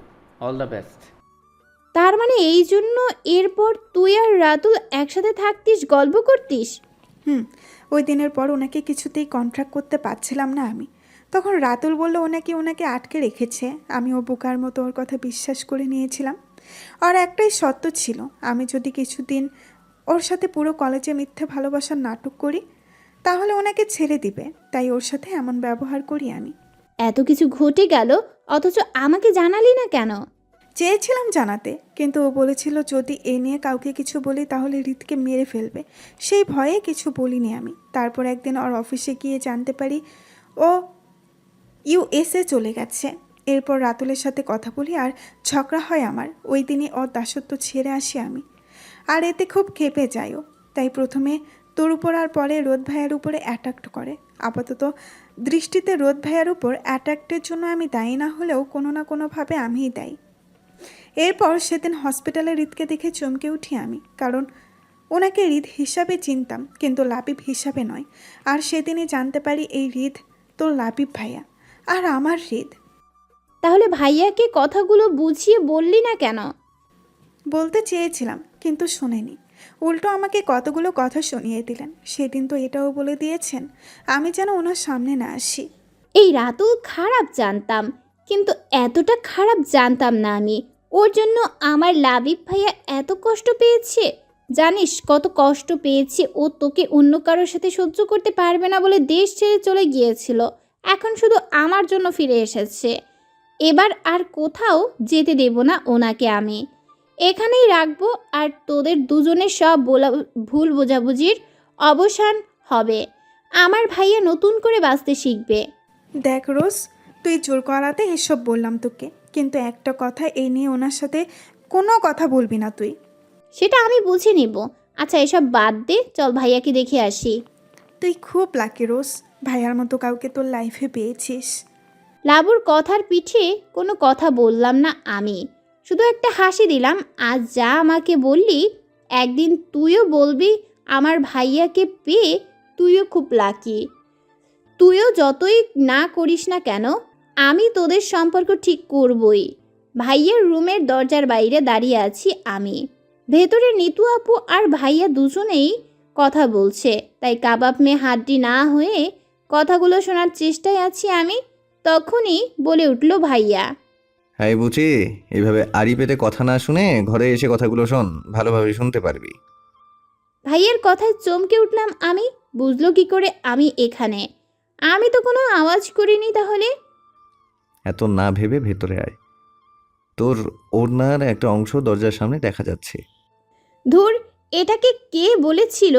All the best. তার মানে এই জন্য এরপর তুই আর রাতুল একসাথে থাকতিস, গল্প করতিস? ওই দিনের পর ওনাকে কিছুতেই কন্ট্রাক্ট করতে পারছিলাম না আমি। তখন রাতুল বলল ওনাকে আটকে রেখেছে। আমি ও বোকার মতো ওর কথা বিশ্বাস করে নিয়েছিলাম। আর একটাই সত্য ছিল, আমি যদি কিছুদিন ওর সাথে পুরো কলেজে মিথ্যে ভালোবাসার নাটক করি তাহলে ওনাকে ছেড়ে দিবে। তাই ওর সাথে এমন ব্যবহার করি আমি। এত কিছু ঘটে গেল, অথচ আমাকে জানালি না কেন? চেয়েছিলাম জানাতে, কিন্তু ও বলেছিল যদি এ নিয়ে কাউকে কিছু বলি তাহলে রিতকে মেরে ফেলবে। সেই ভয়ে কিছু বলিনি আমি। তারপর একদিন ওর অফিসে গিয়ে জানতে পারি ও ইউএসএ চলে গেছে। এরপর রাতুলের সাথে কথা বলি আর ঝগড়া হয় আমার। ওই দিনই ওর দাসত্ব ছেড়ে আসি আমি। আর এতে খুব ক্ষেপে যায়ও। তাই প্রথমে তোর উপর আর পরে রোদ ভাইয়ার উপরে অ্যাটাক্ট করে। আপাতত দৃষ্টিতে রোদ ভাইয়ার উপর অ্যাটাক্টের জন্য আমি দায়ী না হলেও কোনো না কোনোভাবে আমিই দায়ী। এরপর সেদিন হসপিটালে রিতকে দেখে চমকে উঠি আমি, কারণ ওনাকে রিত হিসাবে চিনতাম, কিন্তু লাবিব হিসাবে নয়। আর সেদিনই জানতে পারি এই রিত তোর লাবিব ভাইয়া আর আমার রিত। তাহলে ভাইয়াকে কথাগুলো বুঝিয়ে বললি না কেন? বলতে চেয়েছিলাম, কিন্তু শোনেনি। উল্টো আমাকে কতগুলো কথা শুনিয়ে দিলেন। সেদিন তো এটাও বলে দিয়েছেন আমি যেন ওনার সামনে না আসি। এই রাতুল খারাপ জানতাম, কিন্তু এতটা খারাপ জানতাম না আমি। ওর জন্য আমার লাবিব ভাইয়া এত কষ্ট পেয়েছে। জানিস কত কষ্ট পেয়েছে ও? তোকে অন্য কারোর সাথে সহ্য করতে পারবে না বলে দেশ ছেড়ে চলে গিয়েছিল। এখন শুধু আমার জন্য ফিরে এসেছে। এবার আর কোথাও যেতে দেব না ওনাকে আমি। এখানেই রাখবো, আর তোদের দুজনের সব ভুল বোঝাবুঝির অবসান হবে। আমার ভাইয়া নতুন করে বাঁচতে শিখবে। দেখ রোজ, তুই জোর করাতে এসব বললাম তোকে, কিন্তু একটা কথা, এই নিয়ে ওনার সাথে কোনো কথা বলবি না তুই। সেটা আমি বুঝে নিব। আচ্ছা এসব বাদ দে, চল ভাইয়াকে দেখে আসি। তুই খুব লাকি রোজ, ভাইয়ার মতো কাউকে তোর লাইফে পেয়েছিস। লাবুর কথার পিঠে কোনো কথা বললাম না আমি, শুধু একটা হাসি দিলাম। আজ যা আমাকে বললি, একদিন তুইও বলবি আমার ভাইয়াকে পেয়ে তুইও খুব লাকি। তুইও যতই না করিস না কেন, আমি তোদের সম্পর্ক ঠিক করবই। ভাইয়ার রুমের দরজার বাইরে দাঁড়িয়ে আছি আমি। ভেতরে নিতু আপু আর ভাইয়া দুজনেই কথা বলছে, তাই কাবাব মেয়ে হাড্ডি না হয়ে কথাগুলো শোনার চেষ্টায় আছি আমি। তখনই বলে উঠল ভাইয়া, হ্যাঁ বুঝি, এইভাবে আড়ি পেতে কথা না শুনে ঘরে এসে কথাগুলো শোন, ভালোভাবে শুনতে পারবি। ভাইয়ের কথায় চমকে উঠলাম আমি। বুঝলো কি করে আমি এখানে? আমি তো কোনো আওয়াজ করিনি। তাহলে এত না ভেবে ভেতরে আয়, তোর ওড়নার একটা অংশ দরজার সামনে দেখা যাচ্ছে। ধুর, এটাকে কে বলেছিল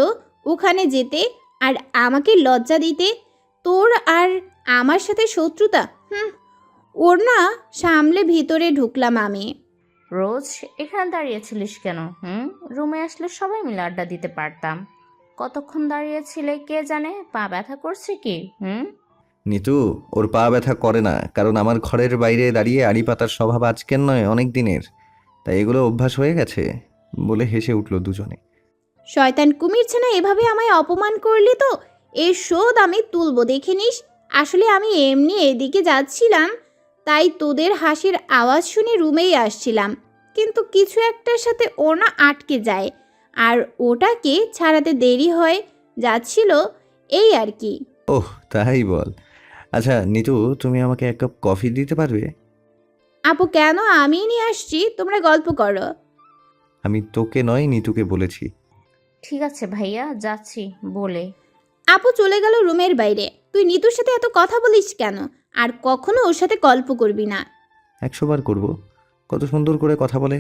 ওখানে যেতে আর আমাকে লজ্জা দিতে? তোর আর আমার সাথে শত্রুতা? ওড়না সামলে ভিতরে ঢুকলাম আমি। রোজ এখানে দাঁড়িয়েছিলিস কেন? রুমে আসলে সবাই মিলে আড্ডা দিতে পারতাম। কতক্ষণ দাঁড়িয়েছিলে কে জানে? পা ব্যথা করছে কি? নিতু, ওর পা ব্যথা করে না, কারণ আমার ঘরের বাইরে দাঁড়িয়ে আড়ি পাতার স্বভাব আজকের নয়, অনেক দিনের, তাই এগুলো অভ্যাস হয়ে গেছে বলে হেসে উঠল দুজনে। শয়তান কুমিরছে না, এভাবে আমায় অপমান করলি তো এর শোধ আমি তুলবো, দেখে নিস। আসলে আমি এমনি এদিকে যাচ্ছিলাম, তাই তোদের হাসির আওয়াজ শুনে রুমেই আসছিলাম, কিন্তু কিছু একটার সাথে ওনা আটকে যায় আর ওটাকে ছাড়াতে দেরি হয়ে যাচ্ছিল, এই আর কি। ওহ, তাই বল। আচ্ছা নিতু, তুমি আমাকে এক কাপ কফি দিতে পারবে? আপু কেন, আমিই নিয়ে আসছি, তোমরা গল্প করো। আমি তোকে নয়, নিতুকে বলেছি। ঠিক আছে ভাইয়া, যাচ্ছি বলে। আপু চলে গেল রুমের বাইরে। তুই নিতুর সাথে এত কথা বলিস কেন? আর কখনো ওর সাথে গল্প করবি না। 100 বার করব। কত সুন্দর করে কথা বলে,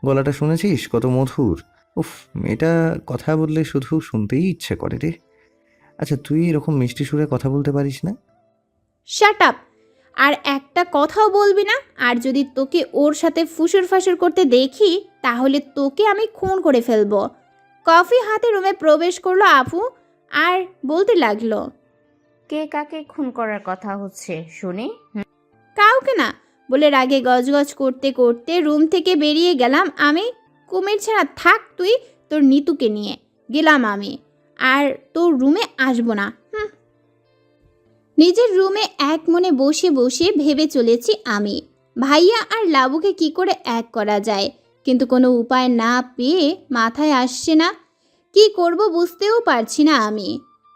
গলাটা শুনেছিস? কত মধুর। উফ, মেয়েটা কথা বললে শুধু শুনতেই ইচ্ছে করে রে। আচ্ছা, তুই এরকম মিষ্টি সুরে কথা বলতে পারিস না? Shut up! আর একটা কথাও বলবি না। আর যদি তোকে ওর সাথে ফুসুর ফাসুর করতে দেখি তাহলে তোকে আমি খুন করে ফেলবো। কফি হাতে রুমে প্রবেশ করলো আপু আর বলতে লাগলো, কে কাকে খুন করার কথা হচ্ছে শুনি? কাউকে না বলে রাগে গজগজ করতে করতে রুম থেকে বেরিয়ে গেলাম আমি। কুমির ছাড়া থাক তুই তোর নিতুকে নিয়ে। গেলাম আমি, আর তোর রুমে আসবো না। নিজের রুমে এক মনে বসে বসে ভেবে চলেছি আমি, ভাইয়া আর লাবুকে কি করে এক করা যায়, কিন্তু কোনো উপায় না পেয়ে মাথায় আসছে না। কি করব বুঝতেও পারছি না আমি।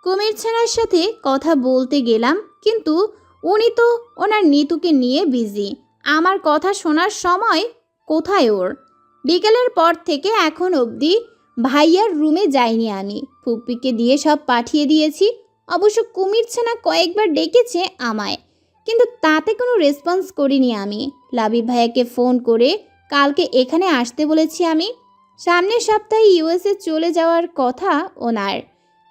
কুমির ছানার সাথে কথা বলতে গেলাম, কিন্তু উনি তো ওনার নিতুকে নিয়ে বিজি। আমার কথা শোনার সময় কোথায় ওর? বিকেলের পর থেকে এখন অবধি ভাইয়ার রুমে যাইনি আমি। ফুপ্পিকে দিয়ে সব পাঠিয়ে দিয়েছি। অবশ্য কুমির ছানা কয়েকবার ডেকেছে আমায়, কিন্তু তাতে কোনো রেসপন্স করিনি আমি। লাবিব ভাইয়াকে ফোন করে কালকে এখানে আসতে বলেছি আমি। সামনের সপ্তাহে ইউএসএ চলে যাওয়ার কথা ওনার,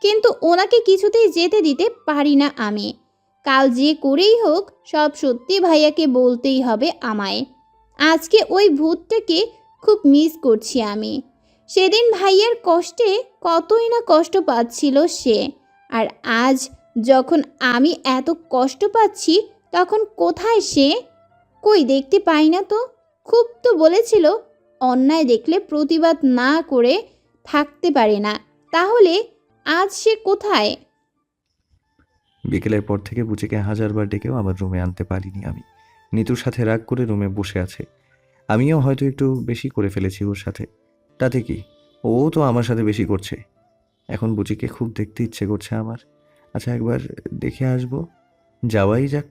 কিন্তু ওনাকে কিছুতেই যেতে দিতে পারি না আমি। কাল যে করেই হোক সব সত্যি ভাইয়াকে বলতেই হবে আমায়। আজকে ওই ভূতটাকে খুব মিস করছি আমি। সেদিন ভাইয়ার কষ্টে কতই না কষ্ট পাচ্ছিল সে, আর আজ যখন আমি এত কষ্ট পাচ্ছি তখন কোথায় সে? কই দেখতে পাই না তো। খুব তো বলেছিল অন্যায় দেখলে প্রতিবাদ না করে থাকতে পারে না, তাহলে আজ সে কোথায়? বিকেলের পর থেকে বুচিকে 1000 বার ডেকেও আমার রুমে আনতে পারিনি আমি। নিতুর সাথে রাগ করে রুমে বসে আছে। আমিও হয়তো একটু বেশি করে ফেলেছি ওর সাথে। তাতে কি, ও তো আমার সাথে বেশি করছে। এখন বুচিকে খুব দেখতে ইচ্ছে করছে আমার। আচ্ছা, একবার দেখে আসবো। যাওয়াই যাক।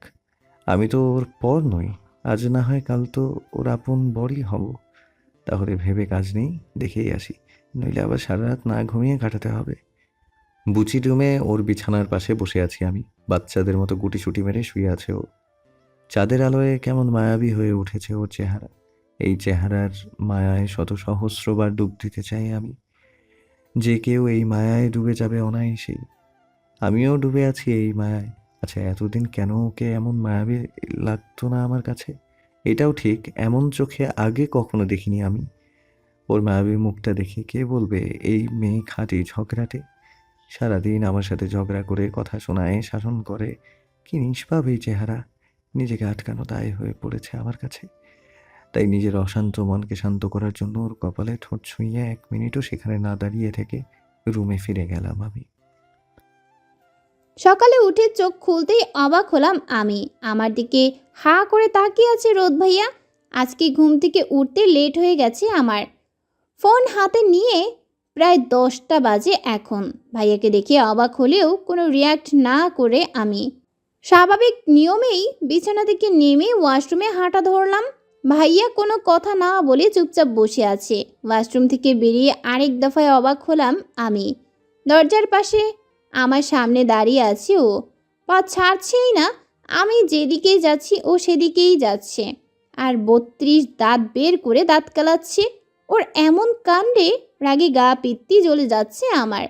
আমি তো ওর পর নই, আজ না হয় কাল তো ওর আপন বরই হব। তাহলে ভেবে কাজ নেই, দেখেই আসি, নইলে আবার সারা রাত না ঘুমিয়ে কাটাতে হবে। বুচি রুমে ওর বিছানার পাশে বসে আছি আমি। বাচ্চাদের মতো গুটিসুটি মেরে শুয়ে আছে ও। চাঁদের আলোয় কেমন মায়াবী হয়ে উঠেছে ওর চেহারা। এই চেহারার মায়ায় শত সহস্রবার ডুব দিতে চাই আমি। যে কেউ এই মায়ায় ডুবে যাবে অনায়াসেই। আমিও ডুবে আছি এই মায়ায়। আচ্ছা, এতদিন কেন ওকে এমন মায়াবী লাগতো না আমার কাছে? এটাও ঠিক, এমন চোখে আগে কখনো দেখিনি আমি। ওর মায়াবী মুখটা দেখে কে বলবে এই মেয়ে খাঁটি ঝগড়াটে? সারাদিন আমার সাথে ঝগড়া করে কথা শোনায়, শাসন করে। কি নিষ্পাপ এই চেহারা! নিজেকে আটকানো দায় হয়ে পড়েছে আমার কাছে। তাই নিজের অশান্ত মনকে শান্ত করার জন্য ওর কপালে ঠোঁট ছুঁয়ে 1 মিনিটও সেখানে না দাঁড়িয়ে থেকে রুমে ফিরে গেলাম আমি। সকালে উঠে চোখ খুলতেই অবাক হলাম আমি। আমার দিকে হা করে তাকিয়ে আছে রোদ ভাইয়া। আজকে ঘুম থেকে উঠতে লেট হয়ে গেছে আমার। ফোন হাতে নিয়ে প্রায় 10টা বাজে এখন। ভাইয়াকে দেখে অবাক হলেও কোনো রিয়াক্ট না করে আমি স্বাভাবিক নিয়মেই বিছানা থেকে নেমে ওয়াশরুমে হাঁটা ধরলাম। ভাইয়া কোনো কথা না বলে চুপচাপ বসে আছে। ওয়াশরুম থেকে বেরিয়ে আরেক দফায় অবাক হলাম আমি। দরজার পাশে আমার সামনে দাঁড়িয়ে আছে ও, পা ছাড়ছেই না। আমি যেদিকেই যাচ্ছি ও সেদিকেই যাচ্ছে, আর 32 দাঁত বের করে দাঁত কালাচ্ছে। ওর এমন কাণ্ডে রাগে গা পিত্তি জ্বলে যাচ্ছে আমার।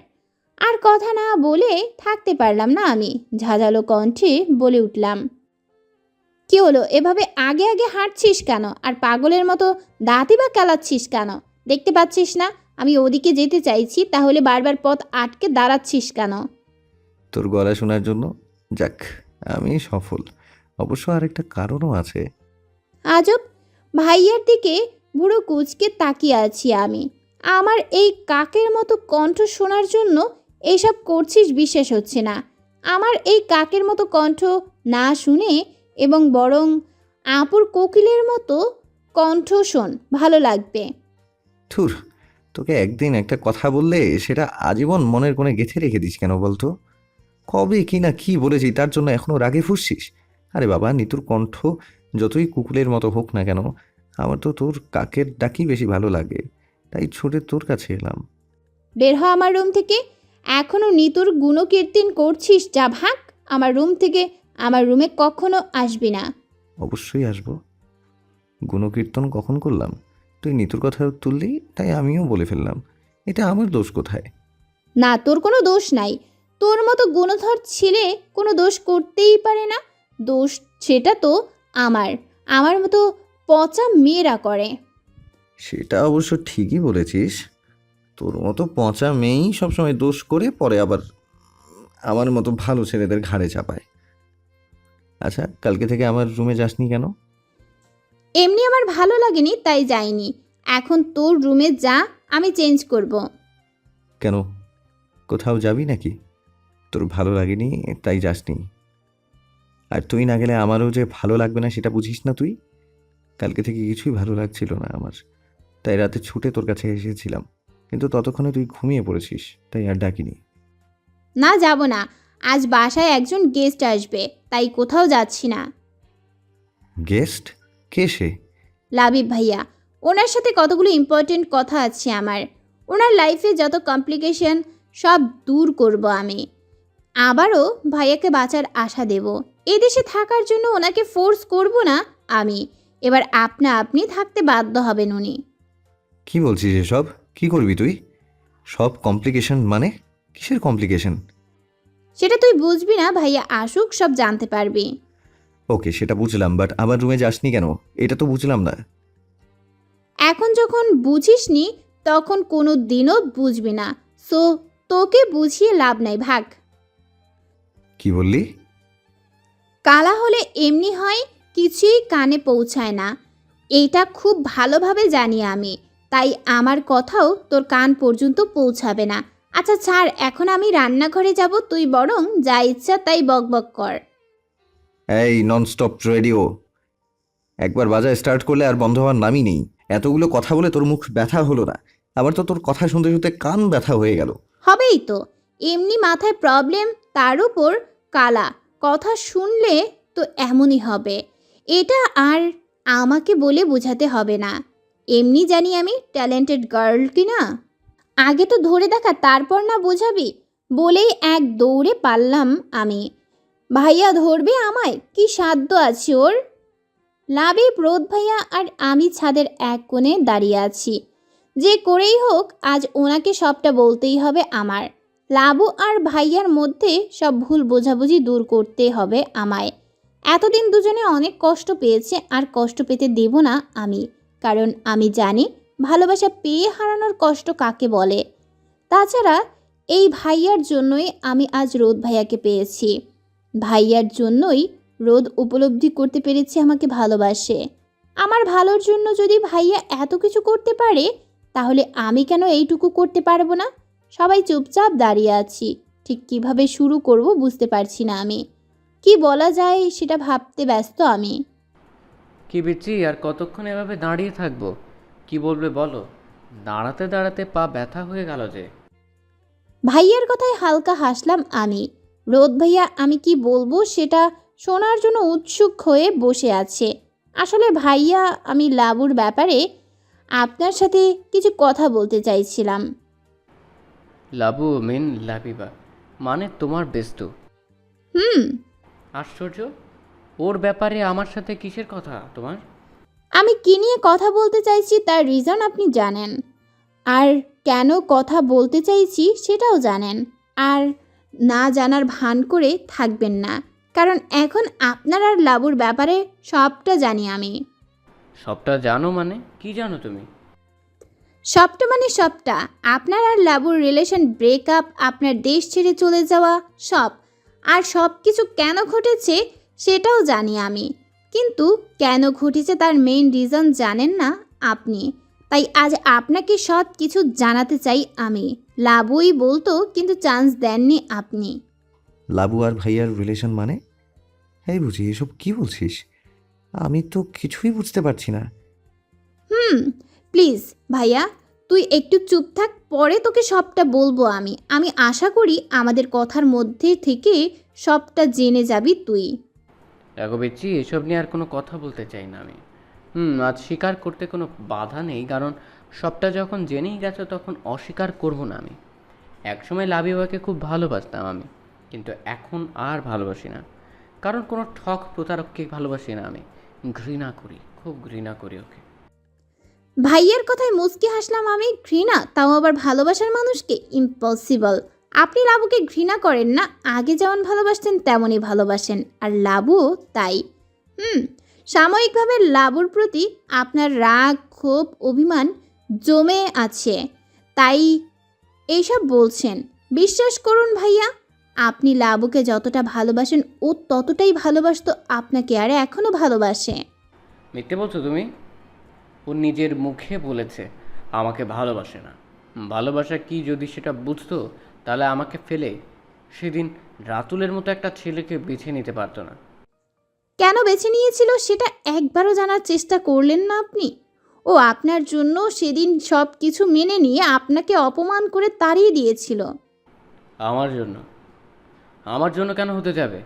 আর কথা না বলে থাকতে পারলাম না আমি। ঝাঁঝালো কণ্ঠে বলে উঠলাম, কি হলো, এভাবে আগে আগে হাঁটছিস কেন? আর পাগলের মতো দাঁতই বা কালাচ্ছিস কেন? দেখতে পাচ্ছিস না আমি ওদিকে যেতে চাইছি, তাহলে বারবার পথ আটকে দাঁড়াচ্ছিস কেন? তোর গলা শোনার জন্য? যাক, আমি সফল। অবশ্য আরেকটা কারণও আছে। আজব! ভাইয়ার দিকে বুড়ো কুচকে তাকিয়ে আছি আমি। আমার এই কাকের মতো কণ্ঠ শোনার জন্য এইসব করছিস বিশ্বাস হচ্ছে না। আমার এই কাকের মতো কণ্ঠ না শুনে এবং বরং আপুর কোকিলের মতো কণ্ঠ শোন, ভালো লাগবে। থুর, তোকে একদিন একটা কথা বললে সেটা আজীবন মনের কোণে গেঁথে রেখে দিস কেন বলতো? কবে কি না কি বলেছি তার জন্য এখনো রাগে ফুঁসছিস? আরে বাবা, নিতুর কণ্ঠ যতই কুকুলের মতো হোক না কেন, আমার তো তোর কাকের ডাকই বেশি ভালো লাগে, তাই ছুটে তোর কাছে এলাম। বের হ আমার রুম থেকে। এখনো নিতুর গুণকীর্তন করছিস? যা ভাগ আমার রুম থেকে। আমার রুমে কখনো আসবি না। অবশ্যই আসবো। গুণকীর্তন কখন করলাম? তুই নিতুর কথা তুললি তাই আমিও বলে ফেললাম। এটা আমার দোষ কোথায়? না, তোর কোনো দোষ নাই। তোর মতো গুণধর ছেলে কোনো দোষ করতেই পারে না। দোষ সেটা তো আমার আমার মতো পচা মেয়েরা করে। সেটা অবশ্য ঠিকই বলেছিস। তোর মতো পচা মেয়েই সবসময় দোষ করে পরে আবার আমার মতো ভালো ছেলেদের ঘাড়ে চাপায়। আচ্ছা, কালকে থেকে আমার রুমে যাসনি কেন? এমনি আমার ভালো লাগেনি তাই যাইনি। এখন তোর রুমে যা, আমি চেঞ্জ করব। কেন, কোথাও যাবি নাকি? তোর ভালো লাগেনি তাই যাসনি? আর তুই না গেলে আমারও যে ভালো লাগবে না সেটা বুঝিস না তুই? কালকে থেকে কিছুই ভালো লাগছিল না আমার, তাই রাতে ছুটে তোর কাছে এসেছিলাম, কিন্তু ততক্ষণে তুই ঘুমিয়ে পড়েছিস, তাই আর ডাকিনি। না, যাব না। আজ বাসায় একজন গেস্ট আসবে, তাই কোথাও যাচ্ছি না। গেস্ট? কে সে? লাবিব ভাইয়া, ওনার সাথে কতগুলো ইম্পর্টেন্ট কথা আছে আমার। ওনার লাইফে যত কমপ্লিকেশন সব দূর করব আমি। আবারও ভাইয়াকে বাঁচার আশা দেব। এদেশে থাকার জন্য ওনাকে ফোর্স করব না আমি। এবার আপনা আপনি থাকতে বাধ্য হবেন উনি। কি বলছিস এসব? কি করবি তুই? সব কমপ্লিকেশন মানে? কিসের কমপ্লিকেশন? সেটা তুই বুঝবি না, ভাইয়া আসুক সব জানতে পারবি। ওকে, সেটা বুঝলাম, বাট আমার রুমে যাসনি কেন এটা তো বুঝলাম না। এখন যখন বুঝিসনি তখন কোনো দিনও বুঝবি না। সো তোকে বুঝিয়ে লাভ নাই, ভাগ। কি বললি? কালা হলে এমনি হয়, কিছুই কানে পৌঁছায় না। এইটা খুব ভালোভাবে জানি আমি, তাই আমার কথাও তোর কান পর্যন্ত পৌঁছাবে না। আচ্ছা ছাড়, এখন আমি রান্নাঘরে যাব, তুই বরং যা ইচ্ছা তাই বকবক কর। এই ননস্টপ রেডিও একবার বাজা স্টার্ট করলে আর বন্ধ হওয়ার নামই নেই। এতগুলো কথা বলে তোর মুখ ব্যথা হলো না? আবার তো তোর কথা শুনতে শুনতে কান ব্যথা হয়ে গেল। হবেই তো, এমনি মাথায় প্রবলেম, তার উপর কালা কথা শুনলে তো এমনই হবে। এটা আর আমাকে বলে বোঝাতে হবে না। এমনি জানি আমি ট্যালেন্টেড গার্ল কিনা। আগে তো ধরে দেখা, তারপর না বোঝাবি? বলেই এক দৌড়ে পারলাম আমি। ভাইয়া ধরবে আমায়? কি সাধ্য আছে ওর? লাবিব, রোদ ভাইয়া আর আমি ছাদের এক কোণে দাঁড়িয়ে আছি। যে করেই হোক আজ ওনাকে সবটা বলতেই হবে আমার। লাবু আর ভাইয়ার মধ্যে সব ভুল বোঝাবুঝি দূর করতে হবে আমায়। এতদিন দুজনে অনেক কষ্ট পেয়েছে, আর কষ্ট পেতে দেব না আমি। কারণ আমি জানি ভালোবাসা পেয়ে হারানোর কষ্ট কাকে বলে। তাছাড়া এই ভাইয়ার জন্যই আমি আজ রোদ ভাইয়াকে পেয়েছি। ভাইয়ার জন্যই রোদ উপলব্ধি করতে পেরেছে আমাকে ভালোবাসে। আমার ভালোর জন্য যদি ভাইয়া এত কিছু করতে পারে, তাহলে আমি কেন এইটুকু করতে পারবো না? সবাই চুপচাপ দাঁড়িয়ে আছি। ঠিক কিভাবে শুরু করব বুঝতে পারছি না আমি। কি বলা যায় সেটা ভাবতে ব্যস্ত আমি। কি বিচ্ছি, আর কতক্ষণ এভাবে দাঁড়িয়ে থাকবো? কি বলবে বলো? দাঁড়াতে দাঁড়াতে পা ব্যথা হয়ে গেল যে। ভাইয়ার কথায় হালকা হাসলাম আমি। রোদ ভাইয়া আমি কি বলবো সেটা শোনার জন্য উৎসুক হয়ে বসে আছে। আসলে ভাইয়া, আমি লাবুর ব্যাপারে আপনার সাথে কিছু কথা বলতে চাইছিলাম। লাবু মিন লাবিবা, মানে তোমার বেস্তু? হুম। আশ্চর্য, ওর ব্যাপারে আমার সাথে কিসের কথা তোমার? আমি কি নিয়ে কথা বলতে চাইছি তার রিজন আপনি জানেন, আর কেন কথা বলতে চাইছি সেটাও জানেন। আর না জানার ভান করে থাকবেন না, কারণ এখন আপনার আর লাবুর ব্যাপারে সবটা জানি আমি। সবটা জানো মানে কি জানো তুমি? সবটা মানে সবটা। আপনার আর লাবুর রিলেশন ব্রেকআপ, আপনার দেশ ছেড়ে চলে যাওয়া, সব। আর সব কিছু কেন ঘটেছে সেটাও জানি আমি। কিন্তু কেন ঘটেছে তার মেইন রিজন জানেন না আপনি। তাই আজ আপনাকে সব কিছু জানাতে চাই আমি। লাবুই বলতো, কিন্তু চান্স দেননি আপনি। লাবু আর ভাইয়ার রিলেশন মানে? এই বুঝি, এসব কি বলছিস? আমি তো কিছুই বুঝতে পারছি না। প্লিজ ভাইয়া, তুই একটু চুপ থাক, পরে তোকে সবটা বলবো আমি। আমি আশা করি আমাদের কথার মধ্যে থেকে সবটা জেনে যাবি তুই। দেখো পিচ্ছি, এসব নিয়ে আর কোনো কথা বলতে চাই না আমি। আজ স্বীকার করতে কোনো বাধা নেই, কারণ সবটা যখন জেনেই গেছো তখন অস্বীকার করব না আমি। একসময় লাবিবাকে খুব ভালোবাসতাম আমি, কিন্তু এখন আর ভালোবাসি না। কারণ কোনো ঠক প্রতারককে ভালোবাসি না আমি। ঘৃণা করি, খুব ঘৃণা করি ওকে। ভাইয়ার কথায় মুচকি হাসলাম আমি। ঘৃণা, তাও আবার ভালোবাসার মানুষকে? ইম্পসিবল। আপনি লাবুকে ঘৃণা করেন না, আগে যেমন ভালোবাসতেন তেমনই ভালোবাসেন, আর লাবুও তাই। সাময়িকভাবে লাবুর প্রতি আপনার রাগ, ক্ষোভ, অভিমান জমে আছে, তাই এইসব বলছেন। বিশ্বাস করুন ভাইয়া, আপনি লাবুকে যতটা ভালোবাসেন ও ততটাই ভালোবাসতো আপনাকে, আর এখনও ভালোবাসে। মিথ্যে বলছো তুমি? ও নিজের মুখে বলেছে আমাকে ভালোবাসে না। ভালোবাসা কি যদি সেটা বুঝতো তাহলে আমাকে ফেলে সেদিন রাতুলের মতো একটা ছেলেকে বেছে নিতে পারতো না। কেন বেছে নিয়েছিল সেটা একবারও জানার চেষ্টা করলেন না আপনি? ও আপনার জন্য সেদিন সব কিছু মেনে নিয়ে আপনাকে অপমান করে তাড়িয়ে দিয়েছিল। আমার জন্য? আমার জন্য কেন হতে যাবে?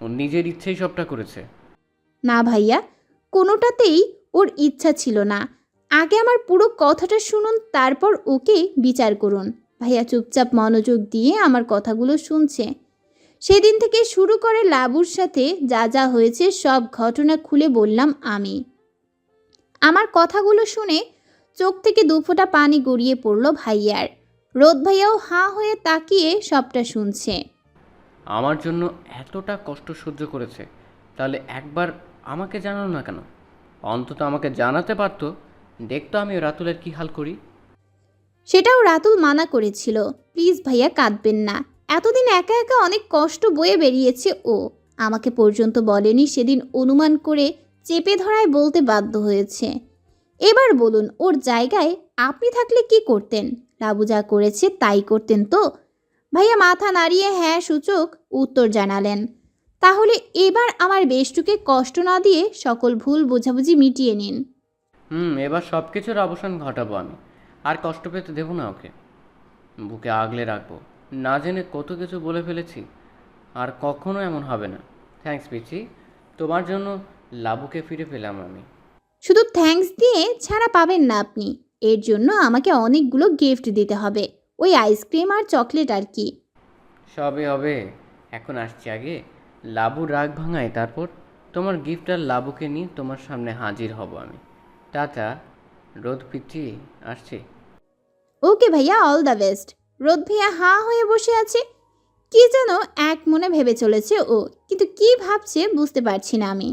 ও নিজের ইচ্ছেই সবটা করেছে। না ভাইয়া, কোনোটাতেই ওর ইচ্ছা ছিল না। আগে আমার পুরো কথাটা শুনুন, তারপর ওকে বিচার করুন। ভাইয়া চুপচাপ মনোযোগ দিয়ে আমার কথাগুলো শুনছে। সেদিন থেকে শুরু করে লাবুর সাথে যা যা হয়েছে সব ঘটনা খুলে বললাম আমি। আমার কথাগুলো শুনে চোখ থেকে দুফোঁটা পানি গড়িয়ে পড়ল ভাইয়ার। রোদ ভাইয়াও হাঁ হয়ে তাকিয়ে সবটা শুনছে। আমার জন্য এতটা কষ্ট সহ্য করেছে, তাহলে একবার আমাকে জানালো না কেন? অন্তত আমাকে জানাতে পারতো, দেখতো আমি রাতুলের কী হাল করি। সেটাও রাতুল মানা করেছিল। প্লিজ ভাইয়া, কাঁদবেন না। এতদিন একা একা অনেক কষ্ট বয়ে বেরিয়েছে ও। আমাকে পর্যন্ত বলেনি, সেদিন অনুমান করে চেপে ধরায় বলতে বাধ্য হয়েছে। এবার বলুন, ওর জায়গায় আপনি থাকলে কি করতেন? লাবু যা করেছে তাই করতেন তো? ভাইয়া মাথা নাড়িয়ে হ্যাঁ সূচক উত্তর জানালেন। তাহলে এবার আমার বেষ্টুকে কষ্ট না দিয়ে সকল ভুল বোঝাবুঝি মিটিয়ে নিন। এবার সব কিছুর অবসান ঘটাবো আমি। আর কষ্ট পেতে দেবো না ওকে। বুকে আগলে রাখবো। না জেনে কত কিছু বলে ফেলেছি, আর কখনো এমন হবে না। থ্যাঙ্কস পিচি, তোমার জন্য লাবুকে ফিরে পেলাম আমি। শুধু থ্যাঙ্কস দিয়ে ছাড়া পাবেন না আপনি। এর জন্য আমাকে অনেকগুলো গিফট দিতে হবে। ওই আইসক্রিম আর চকলেট আর কি। সবে হবে, এখন আসছি আগে লাবুর রাগ ভাঙাই, তারপর তোমার গিফট আর লাবুকে নিয়ে তোমার সামনে হাজির হব আমি। টাটা রোদ পিচি, আসছি। ওকে ভাইয়া, অল দ্য বেস্ট। রোদ ভাইয়া হাঁ হয়ে বসে আছে। কি যেন এক মনে ভেবে চলেছে ও, কিন্তু কি ভাবছে বুঝতে পারছি না আমি।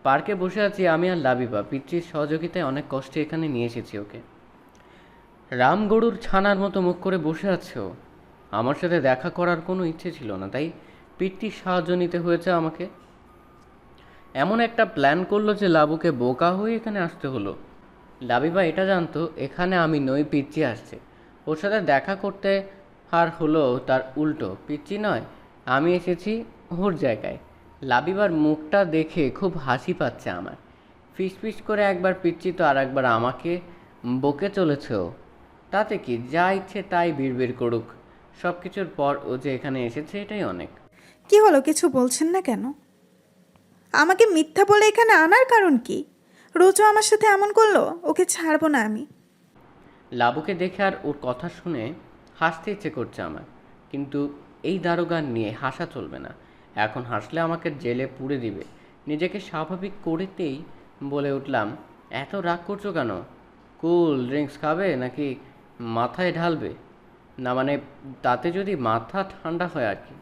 পার্কে বসে আছি আমি আর লাবিবা। পিচ্চির সহযোগিতায় অনেক কষ্টে এখানে নিয়ে এসেছি ওকে। রামগরুর ছানার মতো মুখ করে বসে আছে ও। আমার সাথে দেখা করার কোনো ইচ্ছে ছিল না, তাই পিচ্চির সাহায্য নিতে হয়েছে আমাকে। এমন একটা প্ল্যান করলো যে লাবুকে বোকা হয়ে এখানে আসতে হলো। লাবিবা এটা জানতো এখানে আমি নই, পিচ্চি আসছে। ওর সাথে দেখা করতে, আর হলো তার উল্টো। পিচ্চি নয়, আমি এসেছি ওর জায়গায়। লাবিবার মুখটা দেখে খুব হাসি পাচ্ছে আমার। ফিস ফিস করে একবার পিচ্চি তো আর একবার আমাকে বকে চলেছে ও। তাতে কি, যা ইচ্ছে তাই বিড়বিড় করুক। সব কিছুর পর ও যে এখানে এসেছে এটাই অনেক। কি হলো, কিছু বলছেন না কেন? আমাকে মিথ্যা বলে এখানে আনার কারণ কি? রোজও আমার সাথে এমন করলো, ওকে ছাড়বো না আমি। লাবুকে দেখে আর ওর কথা শুনে হাসতে ইচ্ছে করছে আমার, কিন্তু এই দারোগান নিয়ে হাসা চলবে না। এখন হাসলে আমাকে জেলে পুরে দিবে। নিজেকে স্বাভাবিক করতেই বলে উঠলাম, এত রাগ করছো কেন? কুল ড্রিঙ্কস খাবে নাকি মাথায় ঢালবে? না মানে, তাতে যদি মাথা ঠান্ডা হয় আর কি।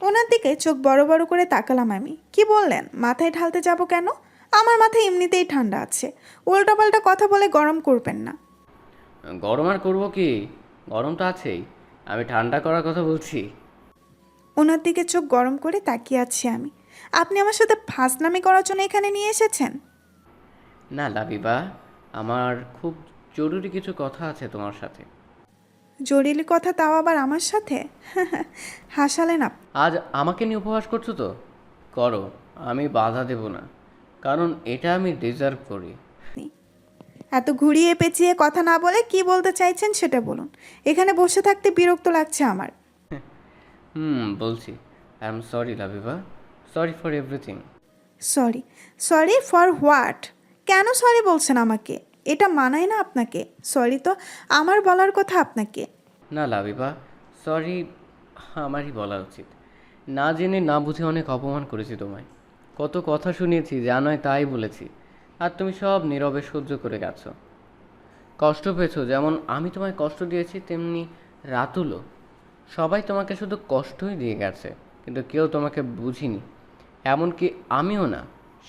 ওনার দিকে চোখ বড় বড় করে তাকালাম আমি। কি বললেন? মাথায় ঢালতে যাব কেন? আমার মাথায় এমনিতেই ঠান্ডা আছে। উল্টোপাল্টা কথা বলে গরম করবেন না। গরম আর করবো কি, গরম তো আছেই। আমি ঠান্ডা করার কথা বলছি। ওনার দিকে চোখ গরম করে তাকিয়ে আছি আমি। আপনি আমার সাথে ফাজলামি করার জন্য এখানে নিয়ে এসেছেন? না লাবিবা, আমার খুব জরুরি কিছু কথা আছে তোমার সাথে। জরুরি কথা, তাও আবার আমার সাথে? হাসালেন আপনি। আজ আমাকে নিয়ে উপহাস করছো তো? করো, আমি বাধা দেব না। কারণ এটা আমি ডিজার্ভ করি। এত ঘুরিয়ে পেঁচিয়ে কথা না বলে কি বলতে চাইছেন সেটা বলুন। এখানে বসে থাকতে বিরক্ত লাগছে আমার। বলছি, I am sorry Labiba, sorry for everything. Sorry? Sorry for what? কেন সরি বলছেন আমাকে? এটা মানায় না আপনাকে। সরি তো আমার বলার কথা আপনাকে। না লাবিবা, সরি আমারই বলা উচিত। না জেনে না বুঝে অনেক অপমান করেছি তোমায়, কত কথা শুনিয়েছি, যা নয় তাই বলেছি, আর তুমি সব নীরবে সহ্য করে গেছো। কষ্ট পেয়েছো, যেমন আমি তোমায় কষ্ট দিয়েছি তেমনি রাতুলও। সবাই তোমাকে শুধু কষ্টই দিয়ে গেছে, কিন্তু কেউ তোমাকে বুঝিনি, এমনকি আমিও না।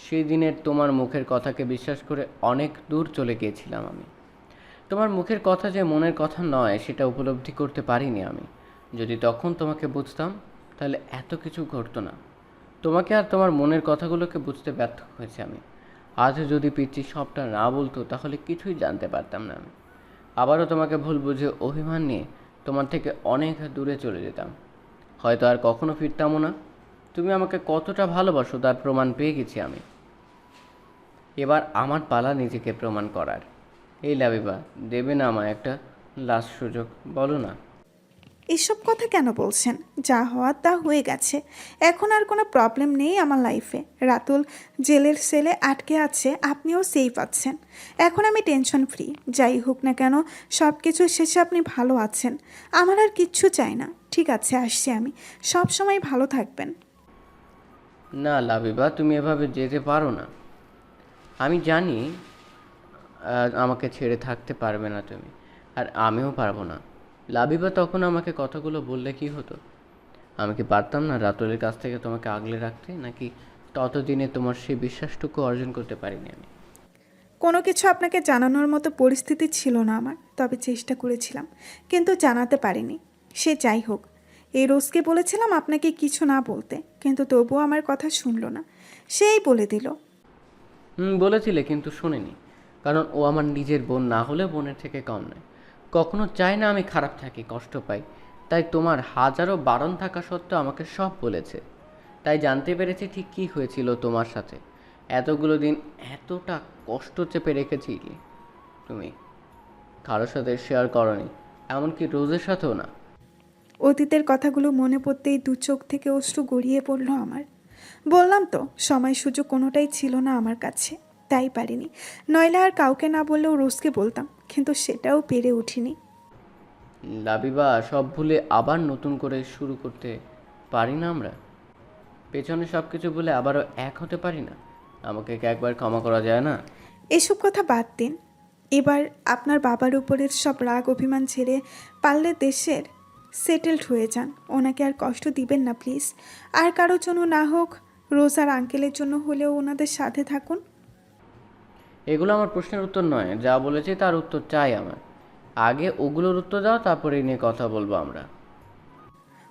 সেই দিনের তোমার মুখের কথাকে বিশ্বাস করে অনেক দূর চলে গিয়েছিলাম আমি। তোমার মুখের কথা যে মনের কথা নয় সেটা উপলব্ধি করতে পারিনি আমি। যদি তখন তোমাকে বুঝতাম তাহলে এত কিছু ঘটতো না। তোমাকে আর তোমার মনের কথাগুলোকে বুঝতে ব্যর্থ হয়েছে আমি। আজ যদি পিচ্চি সবটা না বলতো তাহলে কিছুই জানতে পারতাম না আমি। আবারও তোমাকে ভুল বুঝে অভিমান নিয়ে তোমার থেকে অনেক দূরে চলে যেতাম, হয়তো আর কখনো ফিরতামও না। তুমি আমাকে কতটা ভালোবাসো তার প্রমাণ পেয়ে গেছি আমি। এবার আমার পালা নিজেকে প্রমাণ করার। এই লাবিবা, দেবে না আমায় একটা লাস্ট সুযোগ? বলো না। এসব কথা কেন বলছেন? যা হওয়ার তা হয়ে গেছে। এখন আর কোনো প্রবলেম নেই আমার লাইফে। রাতুল জেলের সেলে আটকে আছে, আপনিও সেফ আছেন। এখন আমি টেনশন ফ্রি। যাই হোক না কেন, সব কিছু শেষে আপনি ভালো আছেন। আমার আর কিচ্ছু চাই না। ঠিক আছে, আসছি আমি। সব সময় ভালো থাকবেন। না লাবিবা, তুমি এভাবে যেতে পারো না। আমি জানি আমাকে ছেড়ে থাকতে পারবে না তুমি, আর আমিও পারবো না। লাবিবা, তখন আমাকে কথাগুলো বললে কি হতো? আমি কি পারতাম না রাতুলের কাছ থেকে তোমাকে আগলে রাখতে? নাকি ততদিনে তোমার সেই বিশ্বাসটুকু অর্জন করতে পারিনি আমি? কোনো কিছু আপনাকে জানানোর মতো পরিস্থিতি ছিল না আমার, তবে চেষ্টা করেছিলাম, কিন্তু জানাতে পারিনি। সে যাই হোক, এই রোজকে বলেছিলাম আপনাকে কিছু না বলতে, কিন্তু তবুও আমার কথা শুনলো না। সেই বলে দিল। বলেছিলে, কিন্তু শোনেনি। কারণ ও আমার নিজের বোন না হলে বোনের থেকে কম নয়। কখনো চায় না আমি খারাপ থাকি, কষ্ট পাই। তাই তোমার হাজারো বারণ থাকা সত্ত্বেও আমাকে সব বলেছে। তাই জানতে পেরেছি ঠিক কী হয়েছিল তোমার সাথে। এতগুলো দিন এতটা কষ্ট চেপে রেখেছিলে তুমি, কারোর সাথে শেয়ার করনি, এমনকি রোজের সাথেও না। অতীতের কথাগুলো মনে পড়তেই দু চোখ থেকে অশ্রু গড়িয়ে পড়ল আমার। বললাম তো, সময় সুযোগ কোনোটাই ছিল না আমার কাছে, তাই পারিনি। নইলে আর কাউকে না বললেও রোজকে বলতাম, কিন্তু সেটাও পেরে উঠিনি। লাবিবা, সব ভুলে আবার নতুন করে শুরু করতে পারি না আমরা? পেছনে সব কিছু ভুলে আবারও এক হতে পারি না? আমাকে কি একবার ক্ষমা করা যায় না? এসব কথা বাদ দিন। এবার আপনার বাবার উপরের সব রাগ অভিমান ছেড়ে পারলে দেশের সেটেলড হয়ে যান। ওনাকে আর কষ্ট দিবেন না প্লিজ। আর কারোর জন্য না হোক, রোজ আর আঙ্কেলের জন্য হলেও ওনাদের সাথে থাকুন। এগুলো আমার প্রশ্নের উত্তর নয়, যা বলেছি তার উত্তর চাই আমার। আগে ওগুলোর উত্তর দাও, তারপরে এই নিয়ে কথা বলবো আমরা।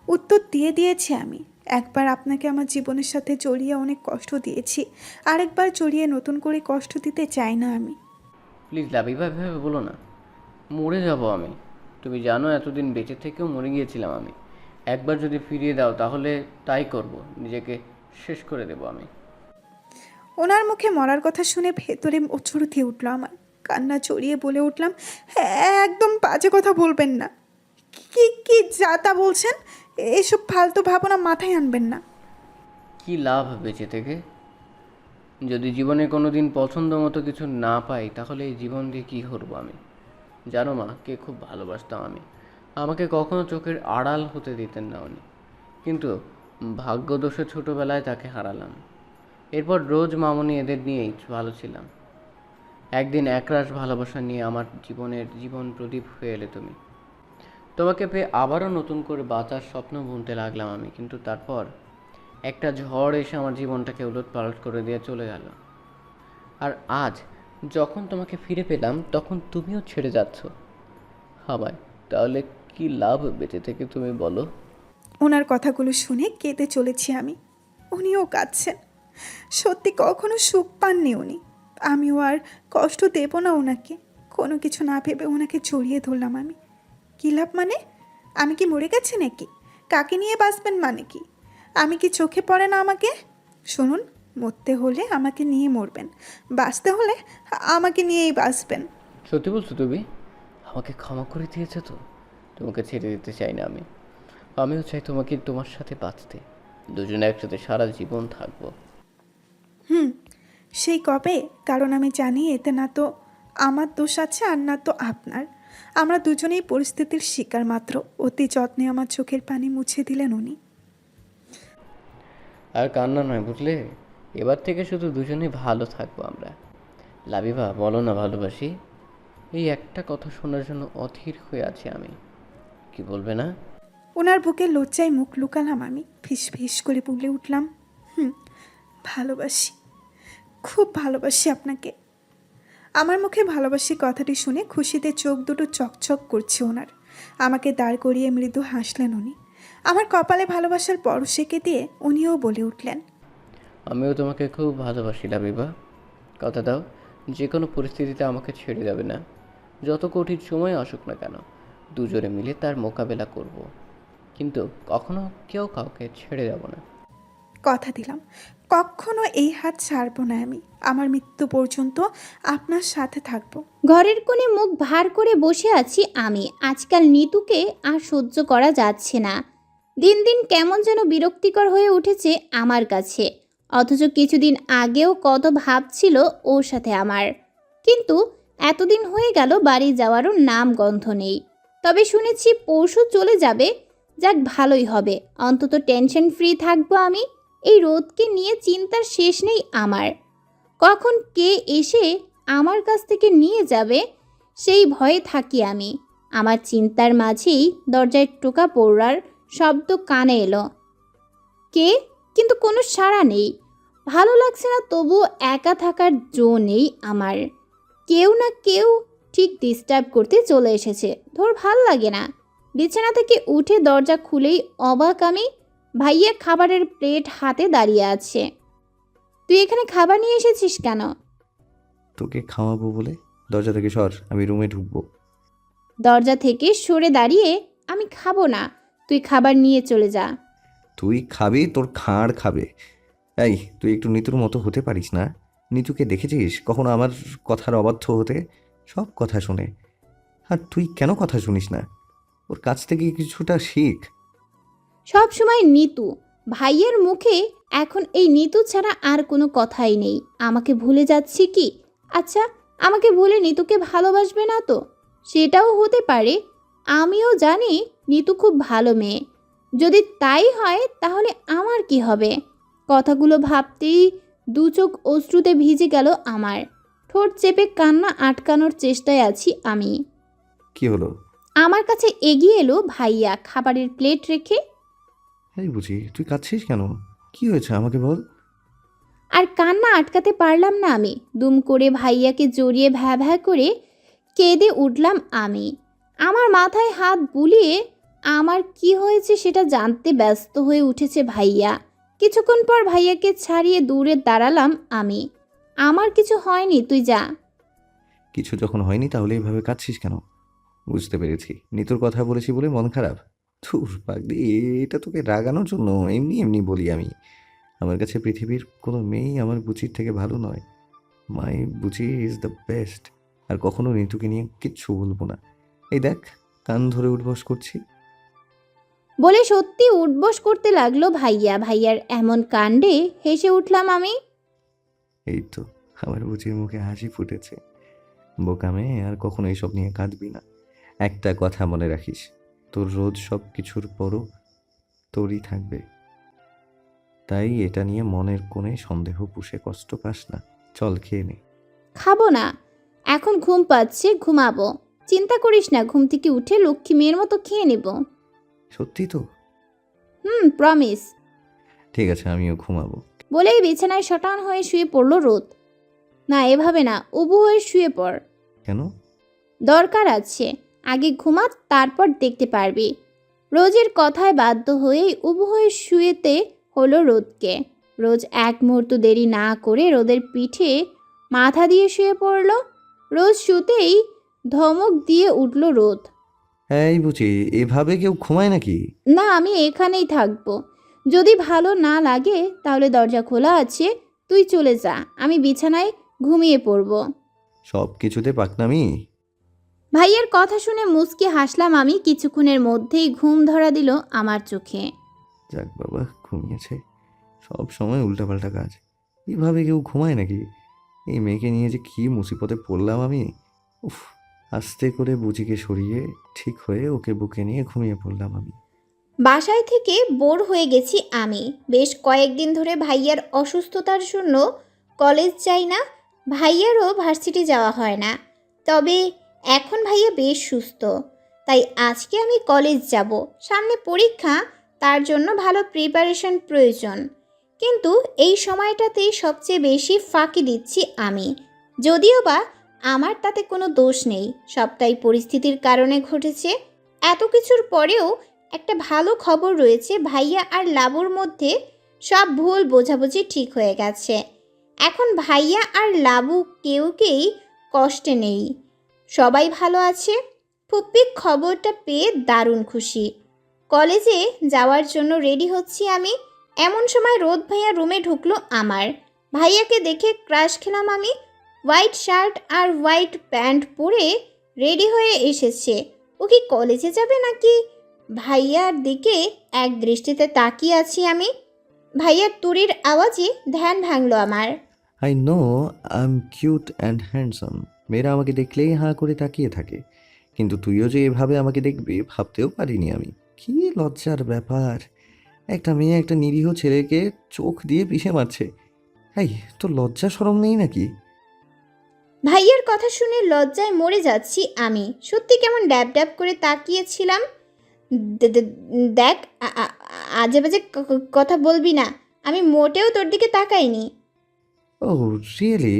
উত্তর দিয়ে দিয়েছি আমি। একবার আপনাকে আমার জীবনের সাথে জড়িয়ে অনেক কষ্ট দিয়েছি, আরেকবার জড়িয়ে নতুন করে কষ্ট দিতে চাই না আমি। প্লিজ লাবিবা, এভাবে বলো না। মরে যাব আমি। তুমি জানো এতদিন বেঁচে থেকেও মরে গিয়েছিলাম আমি। একবার যদি ফিরিয়ে দাও তাহলে তাই করব, নিজেকে শেষ করে দেব আমি। ওনার মুখে মরার কথা শুনে ভেতরে মোচড় দিয়ে উঠলো আমার। কান্না জড়িয়ে বলে উঠলাম, হ্যাঁ, একদম বাজে কথা বলবেন না। কি কি যা তা বলছেন? এসব ফালতু ভাবনা মাথায় আনবেন না। কি লাভ বেঁচে থেকে? যদি জীবনে কোনো দিন পছন্দ মতো কিছু না পাই তাহলে এই জীবন দিয়ে কী করবো আমি? জানো মা, কে খুব ভালোবাসতাম আমি। আমাকে কখনো চোখের আড়াল হতে দিতেন না উনি, কিন্তু ভাগ্যদোষে ছোটোবেলায় তাকে হারালাম। এরপর রোজ মামনি এদের নিয়েই ভালো ছিলাম। একদিন একরাশ ভালোবাসা নিয়ে আমার জীবন প্রদীপ হয়ে এলে তুমি। তোমাকে পেয়ে আবারও নতুন করে বাঁচার স্বপ্ন বুনতে লাগলাম আমি, কিন্তু তারপর একটা ঝড় এসে আমার জীবনটাকে উলটপালট করে দিয়ে চলে গেল। আর আজ যখন তোমাকে ফিরে পেলাম তখন তুমিও ছেড়ে যাচ্ছ আমায়। তাহলে কি লাভ বেঁচে থেকে তুমি বলো? ওনার কথাগুলো শুনে কেঁদে চলেছি আমি। উনিও কাঁদছেন। সত্যি কখনো সুখ পাননি উনি। আমিও আর কষ্ট দেব না ওনাকে। কোনো কিছু না ভেবে ওনাকে জড়িয়ে ধরলাম আমি। কী লাভ মানে? আমি কি মরে গেছি নাকি? কাকে নিয়ে বাঁচবেন মানে কি? আমি কি চোখে পড়ে না আমাকে? শুনুন, মরতে হলে আমাকে নিয়ে মরবেন, বাঁচতে হলে আমাকে নিয়েই বাঁচবেন। সত্যি বলছো তুমি? আমাকে ক্ষমা করে দিয়েছো তো? তোমাকে ছেড়ে দিতে চাই না আমি। আমিও চাই তোমাকে তোমার সাথে বাঁচতে। দুজনে একসাথে সারা জীবন থাকবো। সেই কবে? কারণ আমি জানি এতে না তো আমার দোষ আছে আর না তো আপনার। আমরা দুজনেই পরিস্থিতির শিকার মাত্র। অতি যত্নে আমার চোখের পানি মুছে দিলেন উনি। আর কান্না নয়, বুঝলে? এবার থেকে শুধু দুজনেই ভালো থাকবো আমরা। লাবিবা, বলো না ভালোবাসি। এই একটা কথা শোনার জন্য অধীর হয়ে আছি আমি। কি বলবে না? ওনার বুকে লজ্জায় মুখ লুকালাম আমি। ফিস ফিস করে বলে উঠলাম, ভালোবাসি, খুব ভালোবাসি আপনাকে। আমার মুখে ভালোবাসি কথাটি শুনে খুশিতে চোখ দুটো চকচক করছে ওনার। আমাকে দাঁড় করিয়ে মৃদু হাসলেন উনি। আমার কপালে ভালোবাসার পরশেকে দিয়ে উনিও বলে উঠলেন, আমিও তোমাকে খুব ভালোবাসি লাবিবা। কথা দাও, যে কোনো পরিস্থিতিতে আমাকে ছেড়ে যাবে না। যত কঠিন সময় আসুক না কেন, দুজনে মিলে তার মোকাবেলা করব। কিন্তু কখনো কেউ কাউকে ছেড়ে যাব না। কথা দিলাম কখনো এই হাত ছাড়বো না আমি। আমার মৃত্যু পর্যন্ত আপনার সাথে থাকবো। ঘরের কোণে মুখ ভার করে বসে আছি আমি। আজকাল নিতুকে আর সহ্য করা যাচ্ছে না। দিন দিন কেমন যেন বিরক্তিকর হয়ে উঠেছে আমার কাছে। অথচ কিছুদিন আগেও কত ভাব ছিল ওর সাথে আমার। কিন্তু এতদিন হয়ে গেল বাড়ি যাওয়ারও নাম গন্ধ নেই। তবে শুনেছি পরশু চলে যাবে। যাক, ভালোই হবে, অন্তত টেনশন ফ্রি থাকবো আমি। এই রোদকে নিয়ে চিন্তার শেষ নেই আমার। কখন কে এসে আমার কাছ থেকে নিয়ে যাবে সেই ভয়ে থাকি আমি। আমার চিন্তার মাঝেই দরজায় টোকা পড়ার শব্দ কানে এলো। কে? কিন্তু কোনো সাড়া নেই। ভালো লাগছে না, তবুও একা থাকার জো নেই আমার। কেউ না কেউ ঠিক ডিস্টার্ব করতে চলে এসেছে। ধর, ভাল লাগে না। বিছানা থেকে উঠে দরজা খুলেই অবাক আমি। ভাইয়া খাবারের প্লেট হাতে দাঁড়িয়ে আছে। তুই এখানে খাবার নিয়ে এসেছিস কেন? তোকে খাওয়াবো বলে। দরজা থেকে সর, আমি রুমে ঢুকবো। দরজা থেকে সরে দাঁড়িয়ে, আমি খাবো না, তুই খাবার নিয়ে চলে যা। তুই খাবি, তোর খাঁড় খাবে। এই, তুই একটু নিতুর মতো হতে পারিস না? নিতুকে দেখেছিস কখনো আমার কথার অবাধ্য হতে? সব কথা শোনে। আর তুই কেন কথা শুনিস না? ওর কাছ থেকে কিছুটা শিখ। সব সময় নিতু। ভাইয়ের মুখে এখন এই নিতু ছাড়া আর কোনো কথাই নেই। আমাকে ভুলে যাচ্ছি কি? আচ্ছা, আমাকে ভুলে নিতুকে ভালোবাসবে না তো? সেটাও হতে পারে। আমিও জানি নিতু খুব ভালো মেয়ে। যদি তাই হয় তাহলে আমার কি হবে? কথাগুলো ভাবতেই দু চোখ অশ্রুতে ভিজে গেল আমার। ঠোঁট চেপে কান্না আটকানোর চেষ্টায় আছি আমি। কি হলো? আমার কাছে এগিয়ে এলো ভাইয়া খাবারের প্লেট রেখে। এই বুঝি, তুই কাঁদছিস কেন? কি হয়েছে আমাকে বল। আর কান্না আটকাতে পারলাম না আমি। দুম করে ভাইয়াকে জড়িয়ে ভ্যা ভ্যা করে কেঁদে উঠলাম আমি। আমার মাথায় হাত বুলিয়ে আমার কি হয়েছে সেটা জানতে ব্যস্ত হয়ে উঠেছে ভাইয়া। কিছুক্ষণ পর ভাইয়াকে ছাড়িয়ে দূরে দাঁড়ালাম আমি। আমার কিছু হয়নি, তুই যা। কিছু যখন হয়নি তাহলে এইভাবে কাঁদছিস কেন? বুঝতে পেরেছি, নিতুর কথা বলেছি বলে মন খারাপ। ধুর পাগলি, এটা তোকে রাগানোর জন্য এমনি এমনি বলি আমি। আমার কাছে পৃথিবীর কোনো মেয়েই আমার বুচির থেকে ভালো নয়। মাই বুচি ইজ দ্য বেস্ট। আর কখনো নিতুকে নিয়ে কিচ্ছু বলবো না। এই দেখ, কান ধরে উঠবস করছি। বলে সত্যি উঠবস করতে লাগলো ভাইয়া। ভাইয়ার এমন কাণ্ডে হেসে উঠলাম আমি। এই তো, আমার বুচির মুখে হাসি ফুটেছে। বোকা মেয়ে, আর কখনো এইসব নিয়ে কাঁদবি না। একটা কথা মনে রাখিস, তোর রোজ সব কিছুর পরও তোরই থাকবে। তাই এটা নিয়ে মনের কোণে সন্দেহ পুষে কষ্ট পাস না। চল খেয়ে নে। খাবো না, এখন ঘুম পাচ্ছে, ঘুমাবো। চিন্তা করিস না, ঘুম থেকে উঠে লক্ষ্মী মেয়ের মতো খেয়ে নেব। সত্যি তো? প্রমিস। ঠিক আছে, আমিও ঘুমাবো। বলেই বিছানায় শটান হয়ে শুয়ে পড়ল রোদ। না, এভাবে না, উবু হয়ে শুয়ে পড়। কেন? দরকার আছে, আগে ঘুমা, তারপর দেখতে পারবি। রোজের কথায় বাধ্য হয়েই উবু হয়ে শুয়েতে হলো রোদকে। রোজ এক মুহূর্ত দেরি না করে রোদের পিঠে মাথা দিয়ে শুয়ে পড়ল। রোজ শুতেই ধমক দিয়ে উঠল রোদ। এই বুঝি, এভাবে কেউ ঘুমায় নাকি? না, আমি এখানেই থাকবো। যদি ভালো না লাগে তাহলে দরজা খোলা আছে, তুই চলে যা, আমি বিছানায় ঘুমিয়ে পড়ব। সব কিছুতে পাকনামি। ভাইয়ার কথা শুনে মুচকি হাসলাম আমি। কিছুক্ষণের মধ্যেই ঘুম ধরা দিল আমার চোখে। যাক বাবা, ঘুমিয়েছে। সব সময় উল্টাপাল্টা কাজ। এভাবে কেউ ঘুমায় নাকি? এই মেয়েকে নিয়ে যে কী মুসিবতে পড়লাম আমি। উফ। আস্তে করে বুচিকে সরিয়ে ঠিক হয়ে ওকে বুকে নিয়ে ঘুমিয়ে পড়লাম আমি। বাসায় থেকে বোর হয়ে গেছি আমি। বেশ কয়েকদিন ধরে ভাইয়ার অসুস্থতার জন্য কলেজ যাই না, ভাইয়ারও ভার্সিটি যাওয়া হয় না। তবে এখন ভাইয়া বেশ সুস্থ, তাই আজকে আমি কলেজ যাব। সামনে পরীক্ষা, তার জন্য ভালো প্রিপারেশন প্রয়োজন। কিন্তু এই সময়টাতেই সবচেয়ে বেশি ফাঁকি দিচ্ছি আমি। যদিও বা আমার তাতে কোনো দোষ নেই, সবটাই পরিস্থিতির কারণে ঘটেছে। এত কিছুর পরেও একটা ভালো খবর রয়েছে, ভাইয়া আর লাবুর মধ্যে সব ভুল বোঝাবুঝি ঠিক হয়ে গেছে। এখন ভাইয়া আর লাবু কেউকেই কষ্টে নেই, সবাই ভালো আছে। ফুপ্পি খবরটা পেয়ে দারুণ খুশি। কলেজে যাওয়ার জন্য রেডি হচ্ছি আমি। এমন সময় রোদ ভাইয়া রুমে ঢুকলো আমার। ভাইয়াকে দেখে ক্রাশ খেলাম আমি। হোয়াইট শার্ট আর হোয়াইট প্যান্ট পরে রেডি হয়ে এসেছে। ও কি কলেজে যাবে নাকি? ভাইয়ার দিকে এক দৃষ্টিতে তাকিয়ে আছি আমি। ভাইয়ার তুড়ির আওয়াজে ধ্যান ভাঙলো আমার। I know I am cute and handsome. মেয়েরা আমাকে দেখলেই হাঁ করে তাকিয়ে থাকে, কিন্তু তুইও যে এভাবে আমাকে দেখবি ভাবতেও পারিনি আমি। কী লজ্জার ব্যাপার! একটা মেয়ে একটা নিরীহ ছেলেকে চোখ দিয়ে পিষে মারছে। এই, তোর লজ্জা শরম নেই নাকি? ভাইয়ার কথা শুনে লজ্জায় মরে যাচ্ছি আমি। সত্যি কেমন ড্যাব ড্যাব করে তাকিয়েছিলাম। দেখ, আজে বাজে কথা বলবি না। আমি মোটেও তোর দিকে তাকাইনি। ও রিয়েলি?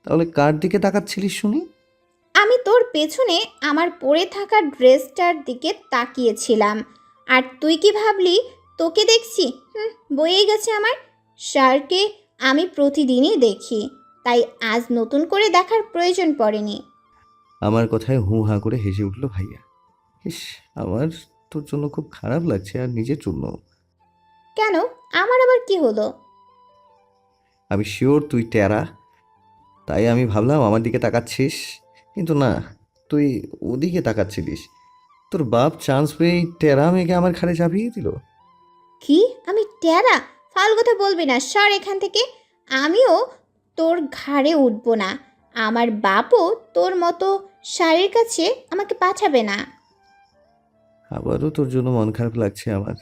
তাহলে কার দিকে তাকাচ্ছিলিস শুনি? আমি তোর পেছনে আমার পরে থাকা ড্রেসটার দিকে তাকিয়েছিলাম। আর তুই কি ভাবলি তোকে দেখছি? বয়েই গেছে আমার। স্যারকে আমি প্রতিদিনই দেখি, তাই আজ নতুন করে দেখার প্রয়োজন পড়েনি। আমার কথায় হু হা করে হেসে উঠল ভাইয়া। ইস, আমার তোর জন্য খুব খারাপ লাগছে, আর নিজের জন্য। কেন? আমার আবার কি হলো? আমি শিওর তুই টেরা, তাই আমি ভাবলাম আমার দিকে তাকাচ্ছিস, কিন্তু না, তুই ওদিকে তাকাচ্ছিলিস। তোর বাপ চান্স পেয়ে এই টেরা মেয়েকে আমার ঘাড়ে চাপিয়ে দিল। কি? আমি ট্যারা? ফাল কথা বলবি না, সর এখান থেকে। আমিও তোর ঘাড়ে উঠব না। আমার বাপও তোর মতো স্যারের কাছে আমাকে পাঠাবে না। আবারও তোর জন্য মন খারাপ লাগছে আমার।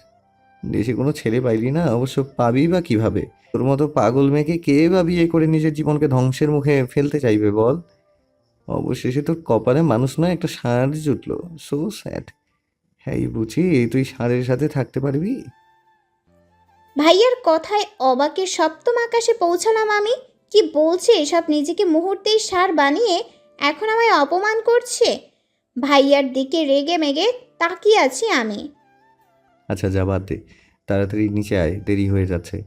দেশে কোনো ছেলে পাইলি না, অবশ্য পাবি বা কিভাবে? তোর মতো পাগল মেয়েকে কে বা বিয়ে করে নিজের জীবনকে ধ্বংসের মুখে ফেলতে চাইবে বল? অবশেষে তোর কপালে মানুষ নয় একটা ষাঁড় জুটলো। So sad. হ্যাঁ বুঝি, তুই ষাঁড়ের সাথে থাকতে পারবি? ভাইয়ার কথায় অবাকের সপ্তম আকাশে পৌঁছালাম আমি। কি বলছে এসব? নিজেকে মুহূর্তেই সার বানিয়ে এখন আমায় অপমান করছে। ভাইয়ার দিকে রেগে মেগে তাকিয়ে আছি আমি। আচ্ছা যা, বাদ দে, তাড়াতাড়ি নিচে আয়, দেরি হয়ে যাচ্ছে।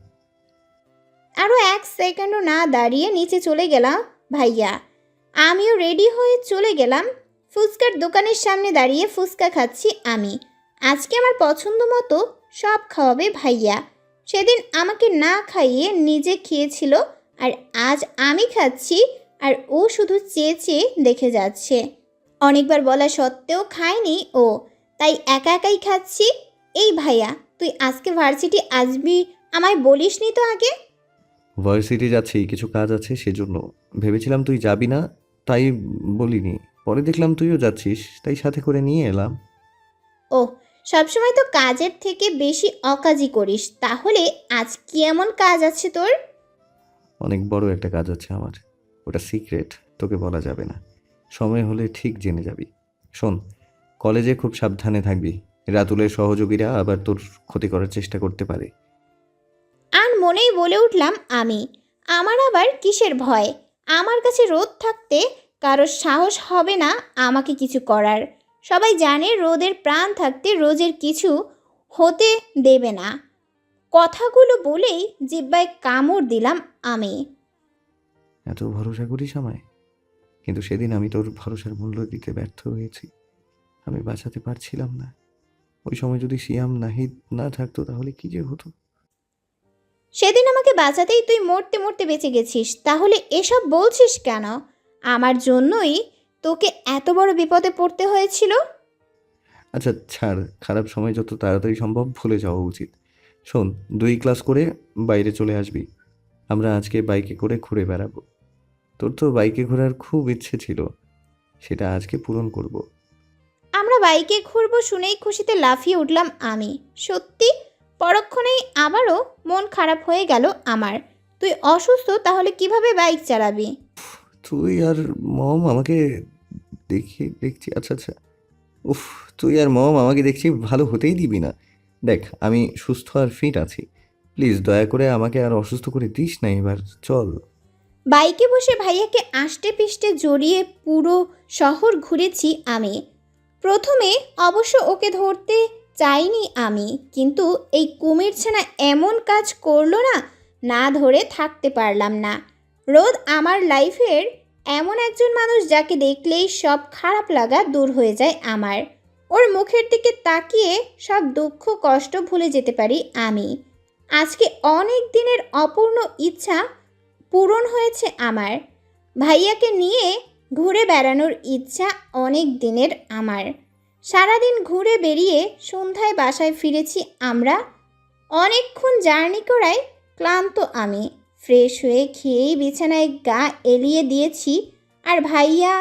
আরও এক সেকেন্ডও না দাঁড়িয়ে নিচে চলে গেলাম ভাইয়া। আমিও রেডি হয়ে চলে গেলাম। ফুচকার দোকানের সামনে দাঁড়িয়ে ফুচকা খাচ্ছি আমি। আজকে আমার পছন্দ মতো সব খাওয়াবে ভাইয়া। সেদিন আমাকে না খাইয়ে নিজে খেয়েছিল, আর আজ আমি খাচ্ছি আর ও শুধু চেয়ে চেয়ে দেখে যাচ্ছে। অনেকবার বলা সত্ত্বেও খায়নি ও, তাই একা একাই খাচ্ছি। এই ভাইয়া, তুই আজকে ভার্সিটি আসবি আমায় বলিসনি তো আগে? ভার্সিটি যাচ্ছি, কিছু কাজ আছে সেজন্য। ভেবেছিলাম তুই যাবি না, তাই বলিনি। পরে দেখলাম তুইও যাচ্ছিস, তাই সাথে করে নিয়ে এলাম। ও, সবসময় তো কাজের থেকে বেশি অকাজই করিস। তাহলে আজ কি এমন কাজ আছে তোর? অনেক বড় একটা কাজ আছে আমার, ওটা সিক্রেট, তোকে বলা যাবে না। সময় হলে ঠিক জেনে যাবি। শোন, কলেজে খুব সাবধানে থাকবি। রাতুলের সহযোগীরা আবার তোর ক্ষতি করার চেষ্টা করতে পারে। আর মনেই বলে উঠলাম আমি। আমার আবার কিসের ভয়? আমার কাছে রোদ থাকতে কারোর সাহস হবে না আমাকে কিছু করার। সবাই জানে রোদের প্রাণ থাকতে রোজের কিছু হতে দেবে না। কথাগুলো বলেই জিহ্বায় কামড় দিলাম আমি। এত ভরসা করিস আমায়, কিন্তু সেদিন আমি তোর ভরসার মূল্য দিতে ব্যর্থ হয়েছি। আমি বাঁচাতে পারছিলাম না। ওই সময় যদি সিয়াম নাহিদ না থাকতো তাহলে কি যে হতো। সেদিন আমাকে বাঁচাতেই তুই মরতে মরতে বেঁচে গেছিস, তাহলে এসব বলছিস কেন? আমার জন্যই তোকে এত বড় বিপদে পড়তে হয়েছিল। আচ্ছা ছাড়, খারাপ সময় যত তাড়াতাড়ি সম্ভব ভুলে যাওয়া উচিত। শোন, 2 ক্লাস করে বাইরে চলে আসবি। আমরা আজকে বাইকে করে ঘুরে বেড়াবো। তোর তো বাইকে ঘোরার খুব ইচ্ছে ছিল, সেটা আজকে পূরণ করব। আমরা বাইকে ঘুরবো শুনেই খুশিতে লাফিয়ে উঠলাম আমি। সত্যি পরক্ষণেই আবারও মন খারাপ হয়ে গেল আমার। তুই অসুস্থ, তাহলে কিভাবে বাইক চালাবি? তুই আর মম আমাকে দেখছি। আচ্ছা আচ্ছা, উফ, তুই আর মম আমাকে দেখছি ভালো হতেই দিবি না। দেখ, আমি সুস্থ আর ফিট আছি। প্লিজ দয়া করে আমাকে আর অসুস্থ করে দিস না এবার, চল। বাইকে বসে ভাইয়াকে আষ্টে পিষ্টে জড়িয়ে পুরো শহর ঘুরেছি আমি। প্রথমে অবশ্য ওকে ধরতে চাইনি আমি, কিন্তু এই কুমির ছানা এমন কাজ করলো না, না ধরে থাকতে পারলাম না। রোদ আমার লাইফের এমন একজন মানুষ যাকে দেখলেই সব খারাপ লাগা দূর হয়ে যায় আমার। ওর মুখের দিকে তাকিয়ে সব দুঃখ কষ্ট ভুলে যেতে পারি আমি। আজকে অনেক দিনের অপূর্ণ ইচ্ছা পূরণ হয়েছে আমার। ভাইয়াকে নিয়ে ঘুরে বেড়ানোর ইচ্ছা অনেক দিনের আমার। সারাদিন ঘুরে বেরিয়ে সন্ধ্যায় বাসায় ফিরেছি আমরা। অনেকক্ষণ জার্নি করায় ক্লান্ত আমি। ফ্রেশ হয়ে খেয়েই বিছানায় গা এলিয়ে দিয়েছি। আর ভাইয়া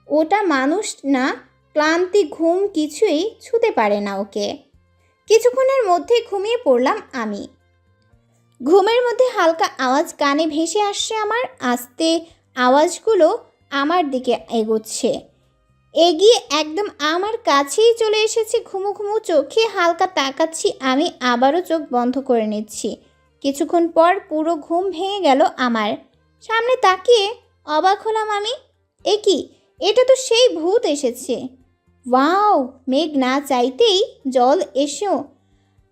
ওটা মানুষ না, ক্লান্তি ঘুম কিছুই ছুতে পারে না ওকে। কিছুক্ষণের মধ্যে ঘুমিয়ে পড়লাম আমি। ঘুমের মধ্যে হালকা আওয়াজ কানে ভেসে আসছে আমার। আস্তে আওয়াজগুলো আমার দিকে এগোচ্ছে, এগিয়ে একদম আমার কাছেই চলে এসেছে। ঘুমু ঘুমু চোখে হালকা তাকাচ্ছি আমি, আবারও চোখ বন্ধ করে নিচ্ছি। কিছুক্ষণ পর পুরো ঘুম ভেঙে গেল আমার। সামনে তাকিয়ে অবাক হলাম আমি। এ কি, এটা তো সেই ভূত এসেছে। ওয়াও, মেঘ না চাইতেই জল এসো।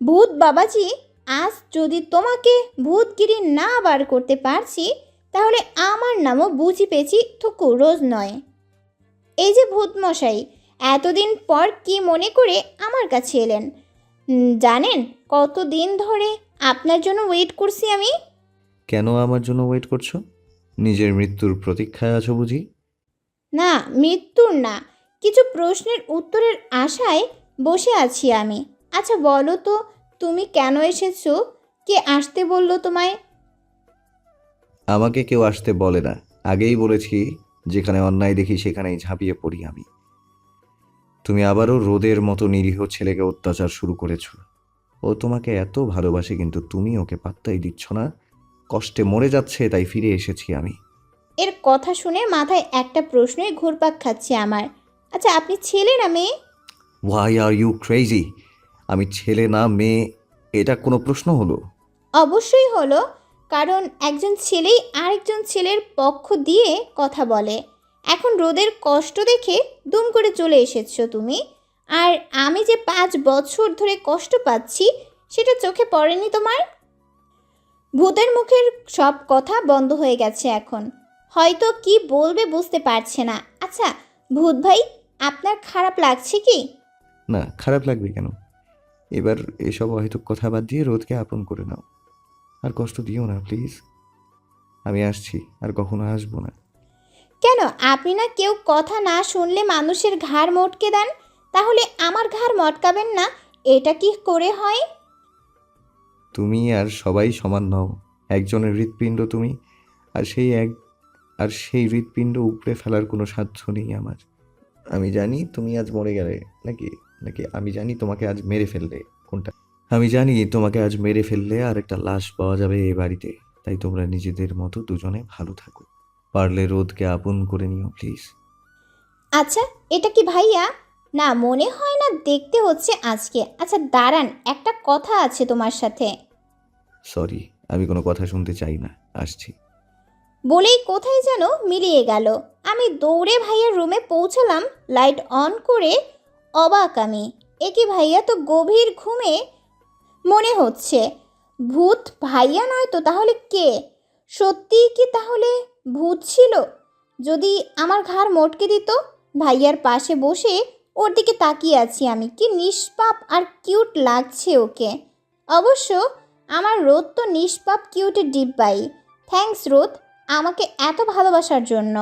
ভূত বাবাজি, আজ যদি তোমাকে ভূতগিরি না বার করতে পারছি, তাহলে আমার নামও বুঝি পেয়েছি থুকু রোজ নয়। এই যে ভূত মশাই, এতদিন পর কি মনে করে আমার কাছে এলেন? জানেন কতদিন ধরে আপনার জন্য ওয়েট করছি আমি? কেন আমার জন্য ওয়েট করছো? নিজের মৃত্যুর প্রতীক্ষায় আছো বুঝি? না, মৃত্যুর না, কিছু প্রশ্নের উত্তরের আশায় বসে আছি আমি। আচ্ছা বলো তো, তুমি কেন এসেছো? কে আসতে বললো তোমায়? আমাকে কেউ আসতে বলে না, আগেই বলেছি। যেখানে অন্যায় দেখি সেখানেই ঝাঁপিয়ে পড়ি আমি। তুমি আবারও রোদের মতো নিরীহ ছেলেকে অত্যাচার শুরু করেছো। ও তোমাকে এত ভালোবাসে, কিন্তু তুমি ওকে পাত্তাই দিচ্ছ না। কষ্টে মরে যাচ্ছে, তাই ফিরে এসেছি আমি। এর কথা শুনে মাথায় একটা প্রশ্নের ঘুরপাক খাচ্ছে আমার। আচ্ছা আপনি ছেলে না মেয়ে? Why are you crazy? আমি ছেলে না মেয়ে, এটা কোনো প্রশ্ন হলো? অবশ্যই হলো, কারণ একজন ছেলেই আরেকজন ছেলের পক্ষ দিয়ে কথা বলে। এখন রোদের কষ্ট দেখে দুম করে চলে এসেছো তুমি, আর আমি যে 5 বছর ধরে কষ্ট পাচ্ছি সেটা চোখে পড়েনি তোমার? ভূতের মুখের সব কথা বন্ধ হয়ে গেছে এখন, হয়তো কি বলবে বুঝতে পারছে না। আচ্ছা ভূত ভাই, আপনার খারাপ লাগছে কি? না, খারাপ লাগবে কেন? এবার এসব অহেতুক কথা বাদ দিয়ে রোদকে আপন করে নাও। আর কষ্ট দিও না প্লিজ। আমি আসছি, আর কখনো আসবো না। কেন, আপনি না কেউ কথা না শুনলে মানুষের ঘাড় মটকে দেন, তাহলে আমার ঘাড় মটকাবেন না? এটা কি করে হয়? তুমি আর সবাই সমান নও। একজনের হৃৎপিণ্ড তুমি, আর সেই হৃৎপিণ্ড উপড়ে ফেলার কোনো সাধ্য নেই আমার। আমি জানি তুমি আজ মরে গেলে, নাকি নাকি আমি জানি তোমাকে আজ মেরে ফেললে। কোনটা? আমি জানি তোমাকে আজ মেরে ফেললে আর একটা লাশ পাওয়া যাবে এই বাড়িতে। তাই তোমরা নিজেদের মতো দুজনে ভালো থাকো। পারলে রোদকে আপন করে নিও প্লিজ। আচ্ছা এটা কি ভাইয়া? না মনে হয় না, দেখতে হচ্ছে আজকে। আচ্ছা দাঁড়ান, একটা কথা আছে তোমার সাথে। সরি, আমি কোনো কথা শুনতে চাই না, আসছি। বলেই কোথায় যেন মিলিয়ে গেল। আমি দৌড়ে ভাইয়ার রুমে পৌঁছালাম, লাইট অন করে। অবাক আমি, এ কি ভাইয়া তো গভীর ঘুমে মনে হচ্ছে। ভূত ভাইয়া নয় তো, তাহলে কে? সত্যিই কি তাহলে ভূত ছিল? যদি আমার ঘাড় মটকে দিত। ভাইয়ার পাশে বসে ওর দিকে তাকিয়ে আছি আমি। কি নিষ্পাপ আর কিউট লাগছে ওকে। অবশ্য আমার রোদ তো নিষ্পাপ কিউটের ডিব্বাই। থ্যাঙ্কস রোদ, আমাকে এত ভালোবাসার জন্য।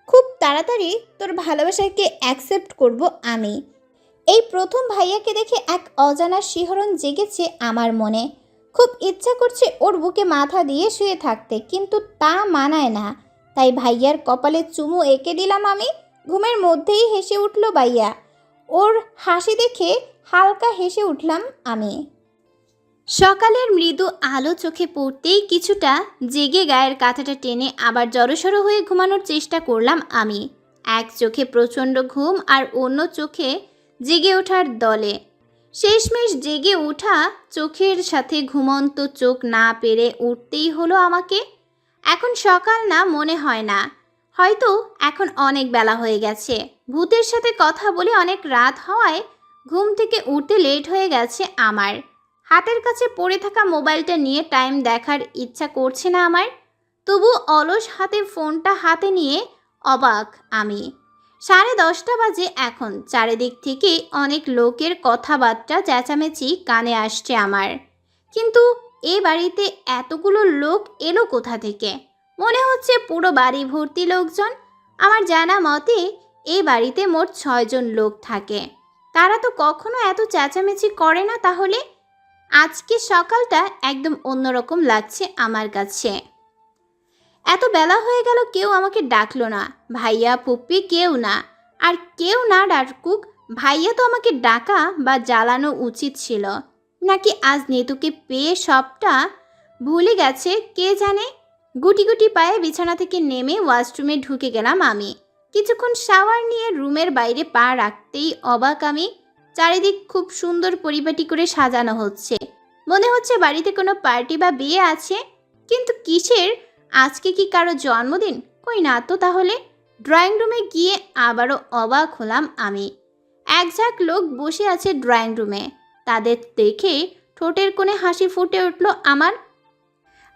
খুব তাড়াতাড়ি তোর ভালোবাসাকে অ্যাকসেপ্ট করব আমি। এই প্রথম ভাইয়াকে দেখে এক অজানা শিহরণ জেগেছে আমার মনে। খুব ইচ্ছা করছে ওর বুকে মাথা দিয়ে শুয়ে থাকতে, কিন্তু তা মানায় না। তাই ভাইয়ার কপালে চুমু এঁকে দিলাম আমি। ঘুমের মধ্যেই হেসে উঠল ভাইয়া। ওর হাসি দেখে হালকা হেসে উঠলাম আমি। সকালের মৃদু আলো চোখে পড়তেই কিছুটা জেগে গায়ের কাঁথাটা টেনে আবার জড়সড় হয়ে ঘুমানোর চেষ্টা করলাম আমি। এক চোখে প্রচণ্ড ঘুম আর অন্য চোখে জেগে ওঠার দলে। শেষমেশ জেগে ওঠা চোখের সাথে ঘুমন্ত চোখ না পেরে উঠতেই হলো আমাকে। এখন সকাল না মনে হয় না, হয়তো এখন অনেক বেলা হয়ে গেছে। ভূতের সাথে কথা বলে অনেক রাত হওয়ায় ঘুম থেকে উঠতে লেট হয়ে গেছে আমার। হাতের কাছে পড়ে থাকা মোবাইলটা নিয়ে টাইম দেখার ইচ্ছা করছে না আমার, তবু অলস হাতে ফোনটা হাতে নিয়ে অবাক আমি। 10:30 বাজে এখন। চারিদিক থেকে অনেক লোকের কথাবার্তা চেঁচামেচি কানে আসছে আমার। কিন্তু এ বাড়িতে এতগুলো লোক এলো কোথা থেকে? মনে হচ্ছে পুরো বাড়ি ভর্তি লোকজন। আমার জানা মতে এই বাড়িতে মোট 6 জন লোক থাকে। তারা তো কখনো এত চেঁচামেচি করে না। তাহলে আজকে সকালটা একদম অন্যরকম লাগছে আমার কাছে। এত বেলা হয়ে গেল, কেউ আমাকে ডাকলো না। ভাইয়া পুপ্পি কেউ না। আর কেউ না ডাকুক, ভাইয়া তো আমাকে ডাকা বা জ্বালানো উচিত ছিল। নাকি আজ নেতুকে পেয়ে সবটা ভুলে গেছে কে জানে। গুটি গুটি পায়ে বিছানা থেকে নেমে ওয়াশরুমে ঢুকে গেলাম আমি। কিছুক্ষণ শাওয়ার নিয়ে রুমের বাইরে পা রাখতেই অবাক আমি। চারিদিক খুব সুন্দর পরিপাটি করে সাজানো হচ্ছে। মনে হচ্ছে বাড়িতে কোনো পার্টি বা বিয়ে আছে। কিন্তু কিসের? আজকে কি কারো জন্মদিন? কই না তো। তাহলে ড্রয়িং রুমে গিয়ে আবারও অবাক হলাম আমি। এক ঝাঁক লোক বসে আছে ড্রয়িং রুমে। তাদের দেখে ঠোঁটের কোণে হাসি ফুটে উঠল আমার।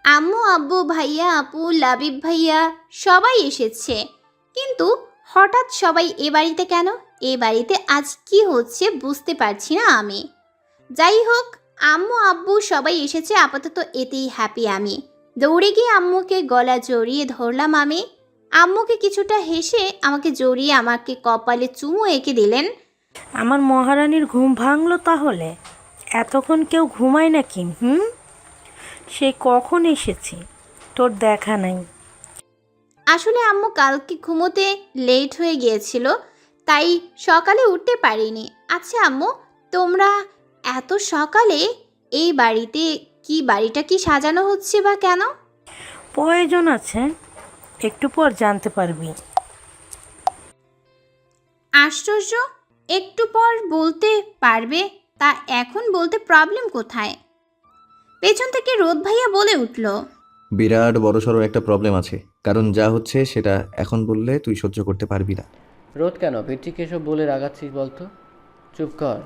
আম্মু, আব্বু, ভাইয়া, আপু, লাবিব ভাইয়া সবাই এসেছে। কিন্তু হঠাৎ সবাই এ বাড়িতে কেন? এ বাড়িতে আজ কি হচ্ছে বুঝতে পারছি না আমি। যাই হোক, আম্মু আব্বু সবাই এসেছে, আপাতত এতেই হ্যাপি আমি। দৌড়ে গিয়ে আম্মুকে গলা জড়িয়ে ধরলাম আমি। আম্মুকে কিছুটা হেসে আমাকে জড়িয়ে আমাকে কপালে চুমু এঁকে দিলেন। আমার মহারানীর ঘুম ভাঙলো তাহলে? এতক্ষণ কেউ ঘুমায় নাকি? সে কখন এসেছি, তোর দেখা নাই। আসলে আম্মু কালকে ঘুমোতে লেট হয়ে গিয়েছিল, তাই সকালে উঠতে পারিনি। আচ্ছা আম্মু, তোমরা এত সকালে এই বাড়িতে বাড়িটা কি সাজানো হচ্ছে বা কেন? প্রয়োজন আছে, একটু পর জানতে পারবি। আশ্চর্য, একটু পর বলতে পারবে? তা এখন বলতে প্রবলেম কোথায়? পেছন থেকে রোদ ভাইয়া বলে উঠল, বিরাট বড়সড় একটা প্রবলেম আছে, কারণ যা হচ্ছে সেটা এখন বললে তুই সহ্য করতে পারবি না। রোদ কেন পিচ্চিকে এসব বলে রাগাচ্ছিস বলতো? চুপ কর,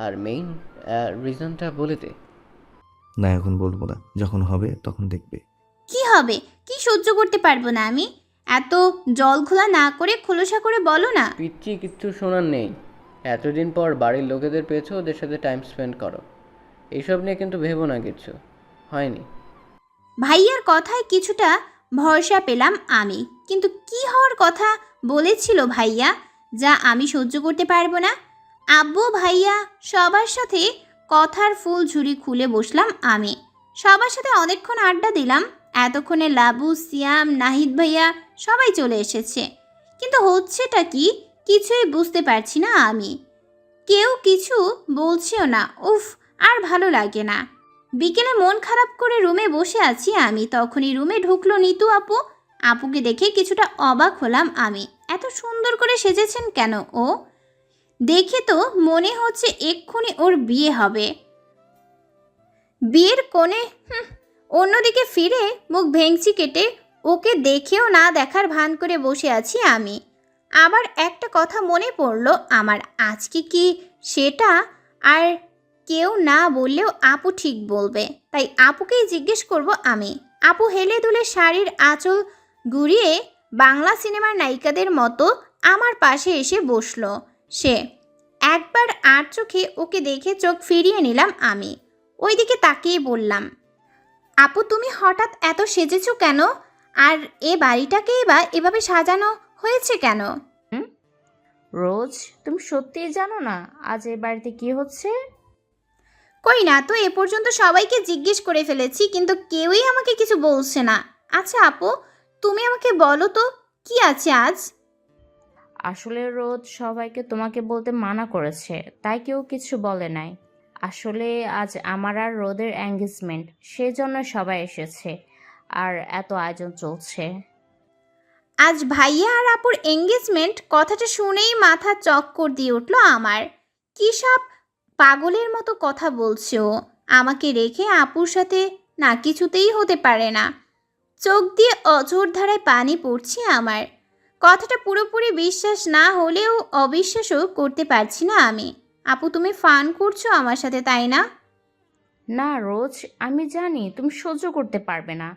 আর মেইন রিজনটা বলে দে। না, এখন বলবো না, যখন হবে তখন দেখবে। কি হবে? কি সহ্য করতে পারবো না আমি? এত জল খোলা না করে খোলসা করে বলো না। পিচ্চি কিচ্ছু শোনার নেই। এতদিন পর বাড়ির লোকেদের পেয়েছো, ওদের সাথে টাইম স্পেন্ড করো। এইসব নিয়ে কিন্তু ভেবো না, কিচ্ছু হয়নি। ভাইয়ার কথায় কিছুটা ভরসা পেলাম আমি। কিন্তু কি হওয়ার কথা বলেছিল ভাইয়া যা আমি সহ্য করতে পারবো না? আব্বু ভাইয়া সবার সাথে কথার ফুল ঝুড়ি খুলে বসলাম আমি। সবার সাথে অনেকক্ষণ আড্ডা দিলাম। এতক্ষণে লাবু, সিয়াম, নাহিদ ভাইয়া সবাই চলে এসেছে। কিন্তু হচ্ছেটা কি কিছুই বুঝতে পারছি না আমি। কেউ কিছু বলছেও না। উফ, আর ভালো লাগে না। বিকেলে মন খারাপ করে রুমে বসে আছি আমি। তখনই রুমে ঢুকলো নিতু আপু। আপুকে দেখে কিছুটা অবাক হলাম আমি। এত সুন্দর করে সেজেছেন কেন ও? দেখে তো মনে হচ্ছে এক্ষুনি ওর বিয়ে হবে। বিয়ের কোণে অন্যদিকে ফিরে মুখ ভেঙচি কেটে ওকে দেখেও না দেখার ভান করে বসে আছি আমি। আবার একটা কথা মনে পড়লো আমার, আজকে কি সেটা আর কেউ না বললেও আপু ঠিক বলবে। তাই আপুকেই জিজ্ঞেস করব আমি। আপু হেলে দুলে শাড়ির আঁচল ঘুরিয়ে বাংলা সিনেমার নায়িকাদের মতো আমার পাশে এসে বসলো সে। একবার আর চোখে ওকে দেখে চোখ ফিরিয়ে নিলাম আমি। ওইদিকে তাকিয়ে বললাম, আপু তুমি হঠাৎ এত সেজেছো কেন? আর এ বাড়িটাকেই বা এভাবে সাজানো হয়েছে কেন? রোজ, তুমি সত্যিই জানো না আজ এই বাড়িতে কি হচ্ছে? কই না তো, এ পর্যন্ত সবাইকে জিজ্ঞেস করে ফেলেছি কিন্তু কেউই আমাকে কিছু বলছে না। আচ্ছা আপু, তুমি আমাকে বলো তো কি আছে আজ? আসলে রোজ সবাইকে তোমাকে বলতে মানা করেছে, তাই কেউ কিছু বলে নাই। আসলে আজ আমার আর রোদের এঙ্গেজমেন্ট, সেজন্য সবাই এসেছে আর এত আয়োজন চলছে। আজ ভাইয়া আর আপুর এঙ্গেজমেন্ট, কথাটা শুনেই মাথা চক্কর দিয়ে উঠলো আমার। কী সব পাগলের মতো কথা বলছে ও, আমাকে রেখে আপুর সাথে? না, কিছুতেই হতে পারে না। চোখ দিয়ে অঝোর ধারায় পানি পড়ছে আমার। কথাটা পুরোপুরি বিশ্বাস না হলেও অবিশ্বাসও করতে পারছি না আমি। আপু তুমি ফান করছো আমার সাথে, তাই না? না রোজ, আমি জানি তুমি সহ্য করতে পারবে না।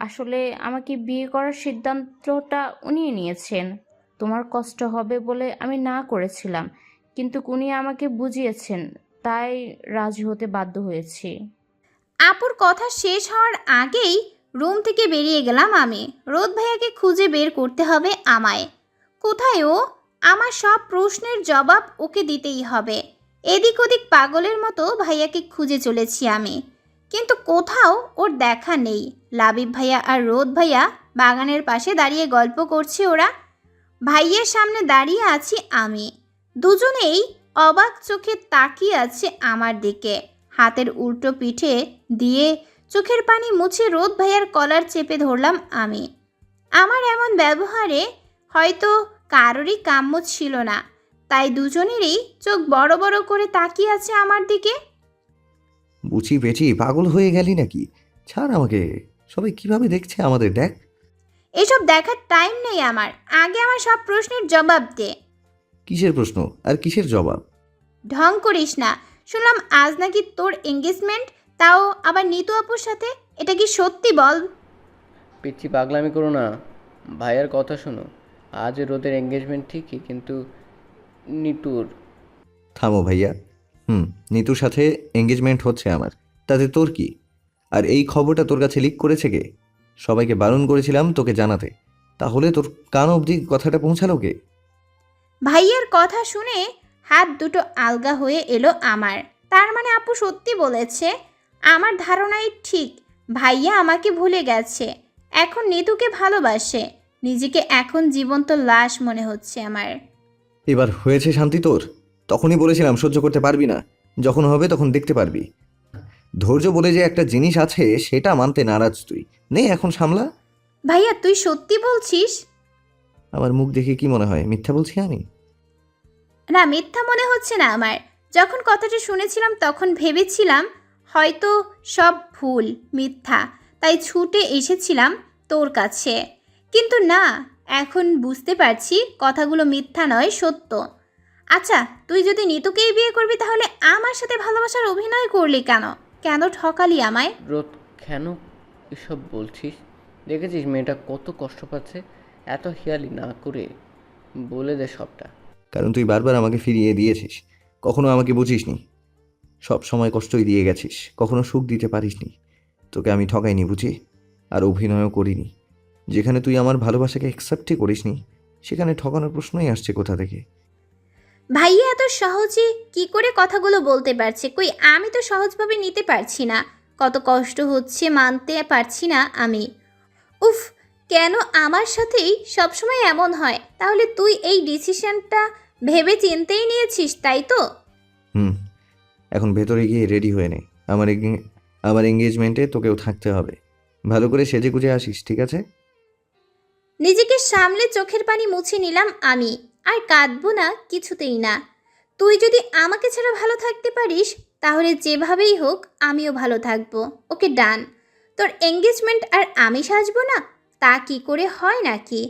আসলে আমাকে বিয়ে করার সিদ্ধান্তটা উনি নিয়েছেন। তোমার কষ্ট হবে বলে আমি না করেছিলাম, কিন্তু উনি আমাকে বুঝিয়েছেন, তাই রাজি হতে বাধ্য হয়েছি। আপুর কথা শেষ হওয়ার আগেই রুম থেকে বেরিয়ে গেলাম আমি। রোদ ভাইয়াকে খুঁজে বের করতে হবে আমায়। কোথায় ও? আমার সব প্রশ্নের জবাব ওকে দিতেই হবে। এদিক ওদিক পাগলের মতো ভাইয়াকে খুঁজে চলেছি আমি, কিন্তু কোথাও ওর দেখা নেই। লাবিব ভাইয়া আর রোদ ভাইয়া বাগানের পাশে দাঁড়িয়ে গল্প করছে ওরা। ভাইয়ের সামনে দাঁড়িয়ে আছি আমি। দুজনেই অবাক চোখে তাকিয়ে আছে আমার দিকে। হাতের উল্টো পিঠে দিয়ে চোখের পানি মুছে রোদ ভাইয়ার কলার চেপে ধরলাম আমি। আমার এমন ব্যবহারে হয়তো কারোরই কাম্য ছিল না, তাই দুজনেরই চোখ বড় বড় করে তাকিয়ে আছে আমার দিকে। বুঝি বেচি পাগল হয়ে গেলি নাকি? ছাড় আমাকে। সবাই কিভাবে দেখছে আমাদের, দেখ। এসব দেখার টাইম নেই আমার, আগে আমার সব প্রশ্নের জবাব দে। কিসের প্রশ্ন আর কিসের জবাব? ঢং করিস না। শুনলাম আজ নাকি তোর এঙ্গেজমেন্ট, তাও আবার নিতু আপুর সাথে। এটা কি সত্যি বল? পিচ্ছি পাগলামি করো না, ভাইয়ার কথা শোনো। আজ রোদের এঙ্গেজমেন্ট ঠিকই, কিন্তু নিটুর। থামো ভাইয়া। নিতুর সাথে এঙ্গেজমেন্ট হচ্ছে আমার, তাতে তোর কি? আর এই খবরটা তোর কাছে লিক করেছে কে? সবাইকে বারণ করেছিলাম তোকে জানাতে, তাহলে তোর কান অবধি কথাটা পৌঁছালো কে? ভাইয়ের কথা শুনে হাত দুটো আলগা হয়ে এলো আমার। তার মানে আপু সত্যি বলেছে। আমার ধারণাই ঠিক, ভাইয়া আমাকে ভুলে গেছে, এখন নিতুকে ভালোবাসে। নিজেকে এখন জীবন্ত লাশ মনে হচ্ছে আমার। এবার হয়েছে শান্তি তোর? তখনই বলেছিলাম সহ্য করতে পারবি না, যখন হবে তখন দেখতে পারবি। ধৈর্য বলে যে একটা জিনিস আছে সেটা মানতে নারাজ তুই। নে এখন সামলা। ভাইয়া তুই সত্যি বলছিস? আমার মুখ দেখে কি মনে হয় মিথ্যা বলছি আমি? না, মিথ্যা মনে হচ্ছে না আমার। যখন কথাটা শুনেছিলাম তখন ভেবেছিলাম হয়তো সব ভুল, মিথ্যা, তাই ছুটে এসেছিলাম তোর কাছে। কিন্তু না, এখন বুঝতে পারছি কথাগুলো মিথ্যা নয়, সত্য। আচ্ছা, তুই যদি নিতুকেই বিয়ে করবি তাহলে আমার সাথে ভালোবাসার অভিনয় করলি কেন? কেন ঠকালি আমায়? রোদ, কেন এসব বলছিস? দেখেছিস মেয়েটা কত কষ্ট পাচ্ছে? এত হেয়ালি না করে বলে দে সবটা। কারণ তুই বারবার আমাকে ফিরিয়ে দিয়েছিস, কখনো আমাকে বুঝিসনি। সব সময় কষ্টই দিয়ে গেছিস, কখনো সুখ দিতে পারিসনি। তোকে আমি ঠকাইনি বুঝি, আর অভিনয়ও করিনি। যেখানে তুই আমার ভালোবাসাকে অ্যাকসেপ্টই করিসনি, সেখানে ঠকানোর প্রশ্নই আসছে কোথা থেকে? ভাইয়া এত সহজে কি করে কথাগুলো বলতে পারছে? কই আমি তো সহজভাবে নিতে পারছি না। কত কষ্ট হচ্ছে মানতে পারছি না আমি। উফ, কেন আমার সাথেই সবসময় এমন হয়? তাহলে তুই এই ডিসিশনটা ভেবে চিন্তেই নিয়েছিস, তাই তো? হুম, এখন ভেতরে গিয়ে রেডি হয়ে নে। আমার এঙ্গেজমেন্টে তোকেও থাকতে হবে। ভালো করে সেজে গুজে আসিস, ঠিক আছে? নিজেকে সামলে চোখের পানি মুছে নিলাম আমি। আর কাঁদবো না, কিছুতেই না। তুই যদি আমাকে ছাড়া ভালো থাকতে পারিস তাহলে যেভাবেই হোক আমিও ভালো থাকবো। ওকে ডান। তোর এঙ্গেজমেন্ট আর আমি সাজবো না, তা কি করে হয় নাকি?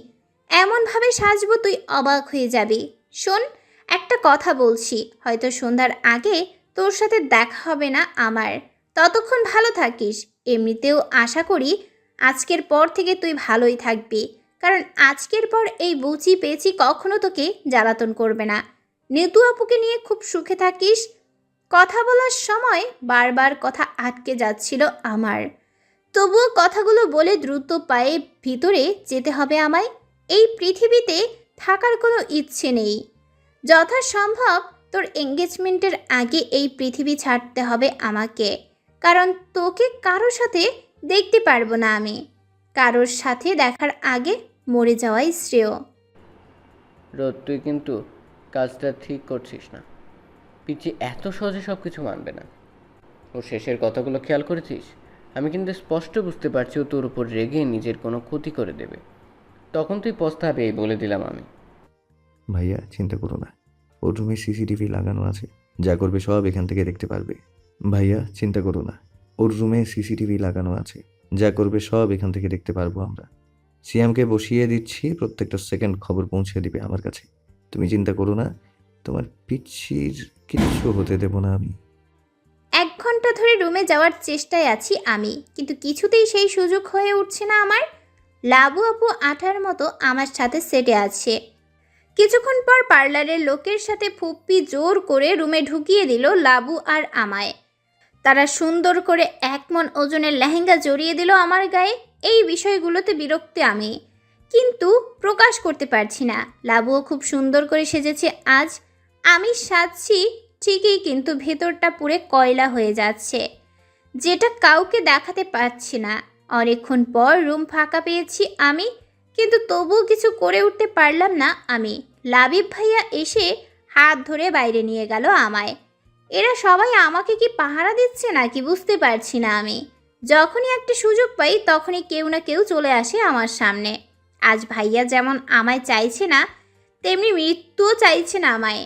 এমনভাবে সাজবো তুই অবাক হয়ে যাবি। শোন, একটা কথা বলছি, হয়তো সন্ধ্যার আগে তোর সাথে দেখা হবে না আমার। ততক্ষণ ভালো থাকিস। এমনিতেও আশা করি আজকের পর থেকে তুই ভালোই থাকবি, কারণ আজকের পর এই বুচি পেচি কখনো তোকে জ্বালাতন করবে না। নিতু আপুকে নিয়ে খুব সুখে থাকিস। কথা বলার সময় বারবার কথা আটকে যাচ্ছিল আমার। তবুও কথাগুলো বলে দ্রুত পায়ে ভিতরে যেতে হবে আমায়। এই পৃথিবীতে থাকার কোনো ইচ্ছে নেই। যথাসম্ভব তোর এঙ্গেজমেন্টের আগে এই পৃথিবী ছাড়তে হবে আমাকে, কারণ তোকে কারোর সাথে দেখতে পারবো না আমি। কারোর সাথে দেখার আগে মরে যাওয়াই শ্রেয়। রোদ, তুই কিন্তু কাজটা ঠিক করছিস না। পিচি এত সহজে সব কিছু মানবে না। ওর শেষের কথাগুলো খেয়াল করেছিস? আমি কিন্তু স্পষ্ট বুঝতে পারছি ও তোর উপর রেগে নিজের কোনো ক্ষতি করে দেবে। তখন তুই পস্তাবে, এই বলে দিলাম আমি। ভাইয়া চিন্তা করো না, ওর রুমে সিসিটিভি লাগানো আছে, যা করবে সব এখান থেকে দেখতে পারবে। ভাইয়া চিন্তা করো না, ওর রুমে সিসিটিভি লাগানো আছে, যা করবে সব এখান থেকে দেখতে পারবো আমরা। সিয়ামকে বসিয়ে দিচ্ছি, প্রত্যেকটা সেকেন্ড খবর পৌঁছে দিবে আমার কাছে। তুমি চিন্তা করো না, তোমার পিচ্ছির কিচ্ছু হতে দেব না আমি। 1 ঘন্টা ধরে রুমে যাওয়ার চেষ্টায় আছি আমি, কিন্তু কিছুতেই সেই সুযোগ হয়ে উঠছে না আমার। লাবু আপু আঠার মতো আমার সাথে সেটে আছে। কিছুক্ষণ পর পার্লারের লোকের সাথে ফুপ্পি জোর করে রুমে ঢুকিয়ে দিল লাবু আর আমায়। তারা সুন্দর করে 1 মণ ওজনের লেহেঙ্গা জড়িয়ে দিল আমার গায়ে। এই বিষয়গুলোতে বিরক্ত আমি, কিন্তু প্রকাশ করতে পারছি না। লাবুও খুব সুন্দর করে সেজেছে আজ। আমি সাজছি ঠিকই, কিন্তু ভেতরটা পুরে কয়লা হয়ে যাচ্ছে, যেটা কাউকে দেখাতে পারছি না। অনেকক্ষণ পর রুম ফাঁকা পেয়েছি আমি, কিন্তু তবুও কিছু করে উঠতে পারলাম না আমি। লাবিব ভাইয়া এসে হাত ধরে বাইরে নিয়ে গেল আমায়। এরা সবাই আমাকে কি পাহারা দিচ্ছে নাকি বুঝতে পারছি না আমি। যখনই একটা সুযোগ পাই তখনই কেউ না কেউ চলে আসে আমার সামনে। আজ ভাইয়া যেমন আমায় চাইছে না, তেমনি মৃত্যুও চাইছে না আমায়।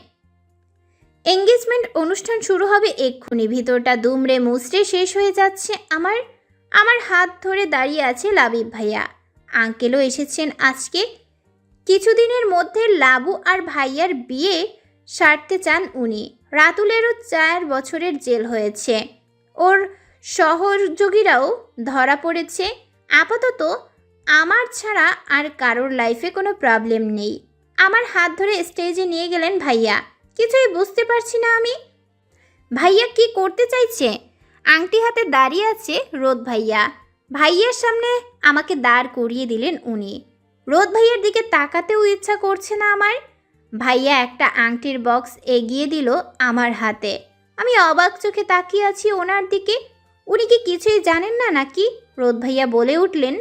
এঙ্গেজমেন্ট অনুষ্ঠান শুরু হবে এক্ষুনি। ভিতরটা দুমড়ে মুচড়ে শেষ হয়ে যাচ্ছে আমার। আমার হাত ধরে দাঁড়িয়ে আছে লাবিব ভাইয়া। আঙ্কেলও এসেছেন আজকে। কিছুদিনের মধ্যে লাবু আর ভাইয়ার বিয়ে সারতে চান উনি। রাতুলেরও 4 বছরের জেল হয়েছে, ওর সহযোগীরাও ধরা পড়েছে। আপাতত আমার ছাড়া আর কারোর লাইফে কোনো প্রবলেম নেই। আমার হাত ধরে স্টেজে নিয়ে গেলেন ভাইয়া। কিছুই বুঝতে পারছি না আমি, ভাইয়া কি করতে চাইছে। আংটি হাতে দাঁড়িয়ে আছে রোদ ভাইয়া। ভাইয়ার সামনে আমাকে দাঁড় করিয়ে দিলেন উনি। রোদ ভাইয়ার দিকে তাকাতেও ইচ্ছা করছে না আমার। ভাইয়া একটা আংটির বক্স এগিয়ে দিল আমার হাতে। আমি অবাক চোখে তাকিয়ে আছি ওনার দিকে। উনি কি কিছুই জানেন না নাকি? রোদ ভাইয়া বলে উঠলেন,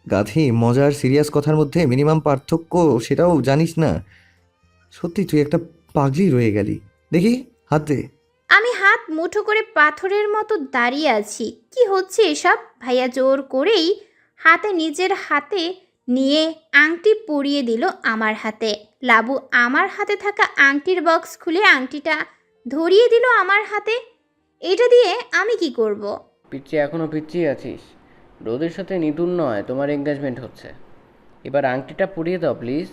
গাধি, মজার সিরিয়াস কথার মধ্যে মিনিমাম পার্থক্য সেটাও জানিস না? সত্যি তুই একটা পাগলি রয়ে গেলি। দেখি হাত দে। আমি হাত মুঠো করে পাথরের মতো দাঁড়িয়ে আছি। কি হচ্ছে এসব? ভাইয়া জোর করেই হাতে নিজের হাতে নিয়ে আংটি পরিয়ে দিল আমার হাতে। লাবু আমার হাতে থাকা আংটির বক্স খুলে আংটিটা ধরিয়ে দিল আমার হাতে। এটা দিয়ে আমি কি করব? পিচ্ছি এখনও পিচ্ছিই আছিস? রোদের সাথে নিতুন নয়, তোমার এঙ্গেজমেন্ট হচ্ছে। এবার আংটিটা পরিয়ে দাও প্লিজ।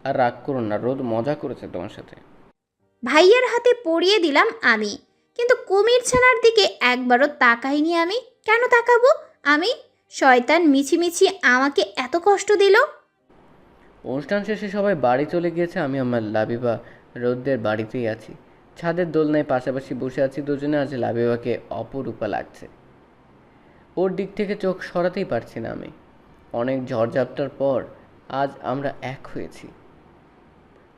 আর রাগ করুন না, রোদ মজা করেছে তোমার সাথে। ভাইয়ার হাতে পরিয়ে দিলাম আমি, কিন্তু কুমির ছানার দিকে একবারও তাকাইনি আমি। কেন তাকাবো আমি? শয়তান মিছিমিছি আমাকে এত কষ্ট দিল। অনুষ্ঠান শেষে সবাই বাড়ি চলে গিয়েছে। আমি আমার লাবিবা রোদদের বাড়িতেই আছি। ছাদের দোলনায় পাশাপাশি বসে আছি দুজনে। আজ লাবিবাকে অপরূপা লাগছে। ওর দিক থেকে চোখ সরাতেই পারছি না আমি। অনেক ঝড়ঝাপটার পর আজ আমরা এক হয়েছি।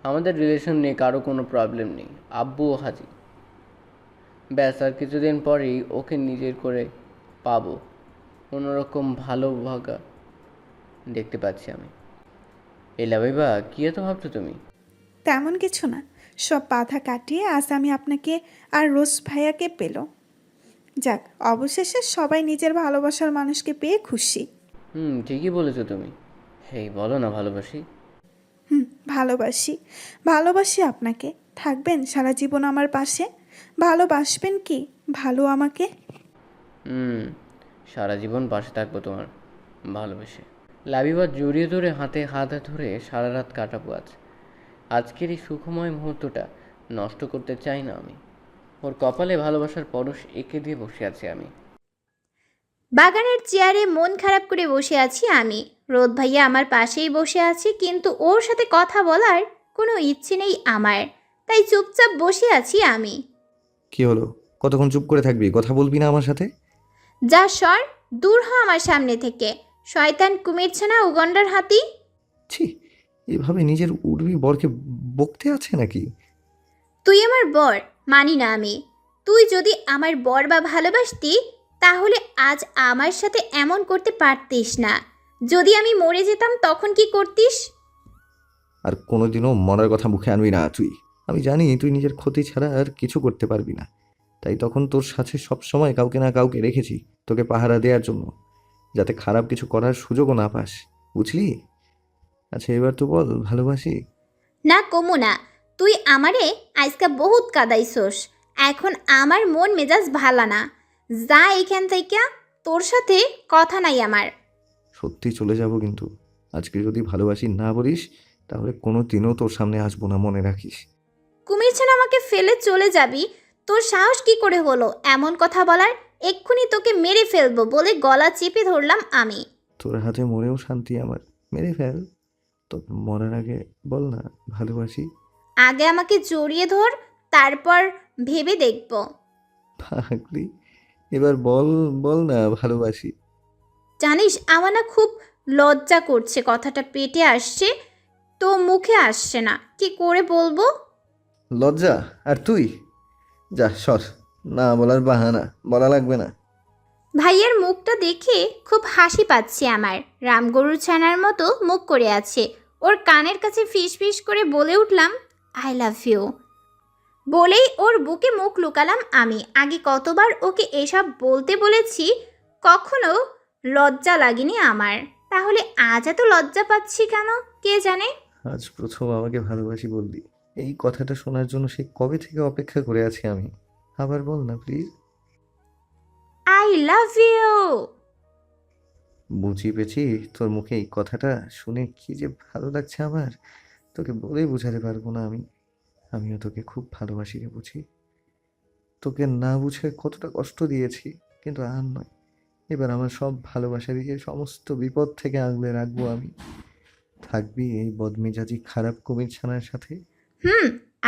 আমাদের রিলেশন নিয়ে কারো কোনো প্রবলেম নেই। আব্বুও হাজির। ব্যাস, আর কিছুদিন পরেই ওকে নিজের করে পাবো। কোনোরকম ভালো ভাগা দেখতে পাচ্ছি আমি। এই লাবিবা, কী এত ভাবছো তুমি? তেমন কিছু না, সব বাধা কাটিয়ে আজ আমি আপনাকে আর রোজ ভাইয়াকে পেল। যাক, অবশেষে সবাই নিজের ভালোবাসার মানুষকে পেয়ে খুশি। ঠিকই বলেছো তুমি। হেই, বলো না ভালোবাসি। ভালোবাসি, ভালোবাসি আপনাকে। থাকবেন সারা জীবন আমার পাশে? ভালোবাসবেন কি ভালো আমাকে? সারা জীবন পাশে থাকবো তোমার, ভালোবেসে। লাবিবা জড়িয়ে ধরে হাতে হাত ধরে সারা রাত কাটাবো আজ। আজকের এই সুখময় মুহূর্তটা নষ্ট করতে চাই না আমি। ওর কপালে ভালোবাসার পরশ এঁকে দিয়ে বসে আছি আমি। বাগানের চেয়ারে মন খারাপ করে বসে আছি আমি। রোদ ভাইয়া আমার পাশেই বসে আছে, কিন্তু ওর সাথে কথা বলার কোনো ইচ্ছে নেই আমার। তাই চুপচাপ বসে আছি আমি। কি হলো? কতক্ষণ চুপ করে থাকবি? কথা বলবি না আমার সাথে? যা সর, দূর হ আমার সামনে থেকে, শয়তান কুমিরছানা উগন্ডার হাতি। ছি, এভাবে নিজের উর্মি বরকে বকতে আছে নাকি? তুই আমার বর, মানি না আমি। তুই যদি আমার বর বা ভালোবাসতি তাহলে আজ আমার সাথে এমন করতে পারতিস না। যদি আমি মরে যেতাম তখন কি করতিস? আর কোনোদিনও মরার কথা মুখে আনবি না তুই। আমি জানি তুই নিজের ক্ষতি ছাড়া আর কিছু করতে পারবি না, তাই তখন তোর সাথে সব সময় কাউকে না কাউকে রেখেছি তোকে পাহারা দেওয়ার জন্য, যাতে খারাপ কিছু করার সুযোগও না পাস, বুঝলি? আচ্ছা এবার তো বল, ভালোবাসি? না কমু না। তুই আমারে আজকা বহুত কাদাইছস। এখন আমার মন মেজাজ ভালা না। যা এখান থেকে, তোর সাথে কথা নাই আমার। সত্যি চলে যাব কিন্তু। আজকে যদি ভালোবাসি না বলিস তাহলে কোনো দিনও তোর সামনে আসবো না, মনে রাখিস। কুমিরছানা আমাকে ফেলে চলে যাবি? তোর সাহস কি করে হলো এমন কথা বলার? এক্ষুনি তোকে মেরে ফেলবো বলে গলা চেপে ধরলাম আমি। তোর হাতে মরেও শান্তি আমার, মেরে ফেল। তবে মরার আগে বল না ভালোবাসি। আগে আমাকে জড়িয়ে ধর, তারপর ভেবে দেখব। পাগলি, এবার বল, বল না ভালোবাসি। জানিস আমার না খুব লজ্জা করছে, কথাটা পেটে আসছে তো মুখে আসছে না, কি করে বলবো? লজ্জা? আর তুই যা সর, না বলার বাহানা, বলা লাগবে না। ভাইয়ের মুখটা দেখে খুব হাসি পাচ্ছে আমার। রামগরুর ছানার মতো মুখ করে আছে। ওর কানের কাছে ফিস ফিস করে বলে উঠলাম, আই লাভ ইউ। বলেই ওর বুকে মুখ লুকালাম আমি। আগে কতবার ওকে এসব বলতে বলেছি, কখনো লজ্জা লাগেনি আমার। তাহলে আজ এত লজ্জা পাচ্ছি কেন কে জানে? আজ প্রথম আমাকে ভালোবাসি বললি, এই কথাটা শোনার জন্য সে কবে থেকে অপেক্ষা করে আছি আমি। আবার বল না প্লিজ। I love you. বুঝি পেয়েছি তোর মুখে এই কথাটা শুনে কি যে ভালো লাগছে আমার, তোকে বলেই বোঝাতে পারবো না আমি। আমিও তোকে খুব ভালোবাসি রে, বুঝি। তোকে না বুঝে কতটা কষ্ট দিয়েছি, কিন্তু আর নয়। এবার আমার সব ভালোবাসা দিয়ে সমস্ত বিপদ থেকে আগলে রাখবো আমি। থাকবি এই বদমেজাজি খারাপ কুমিরছানার সাথে।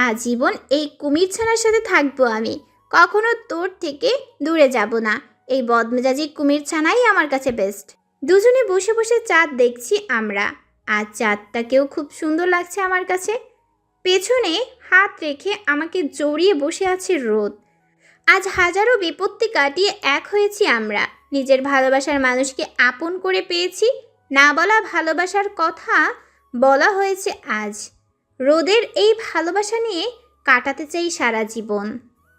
আজীবন এই কুমিরছানার সাথে থাকবো আমি। কখনো তোর থেকে দূরে যাব না। এই বদমেজাজি কুমিরছানাই আমার কাছে বেস্ট। দুজনে বসে বসে চাঁদ দেখছি আমরা। আর চাঁদটাকেও খুব সুন্দর লাগছে আমার কাছে। পেছনে হাত রেখে আমাকে জড়িয়ে বসে আছে রোদ। আজ হাজারো বিপত্তি কাটিয়ে এক হয়েছি আমরা। নিজের ভালোবাসার মানুষকে আপন করে পেয়েছি। না বলা ভালোবাসার কথা বলা হয়েছে আজ। রোদের এই ভালোবাসা নিয়ে কাটাতে চাই সারা জীবন।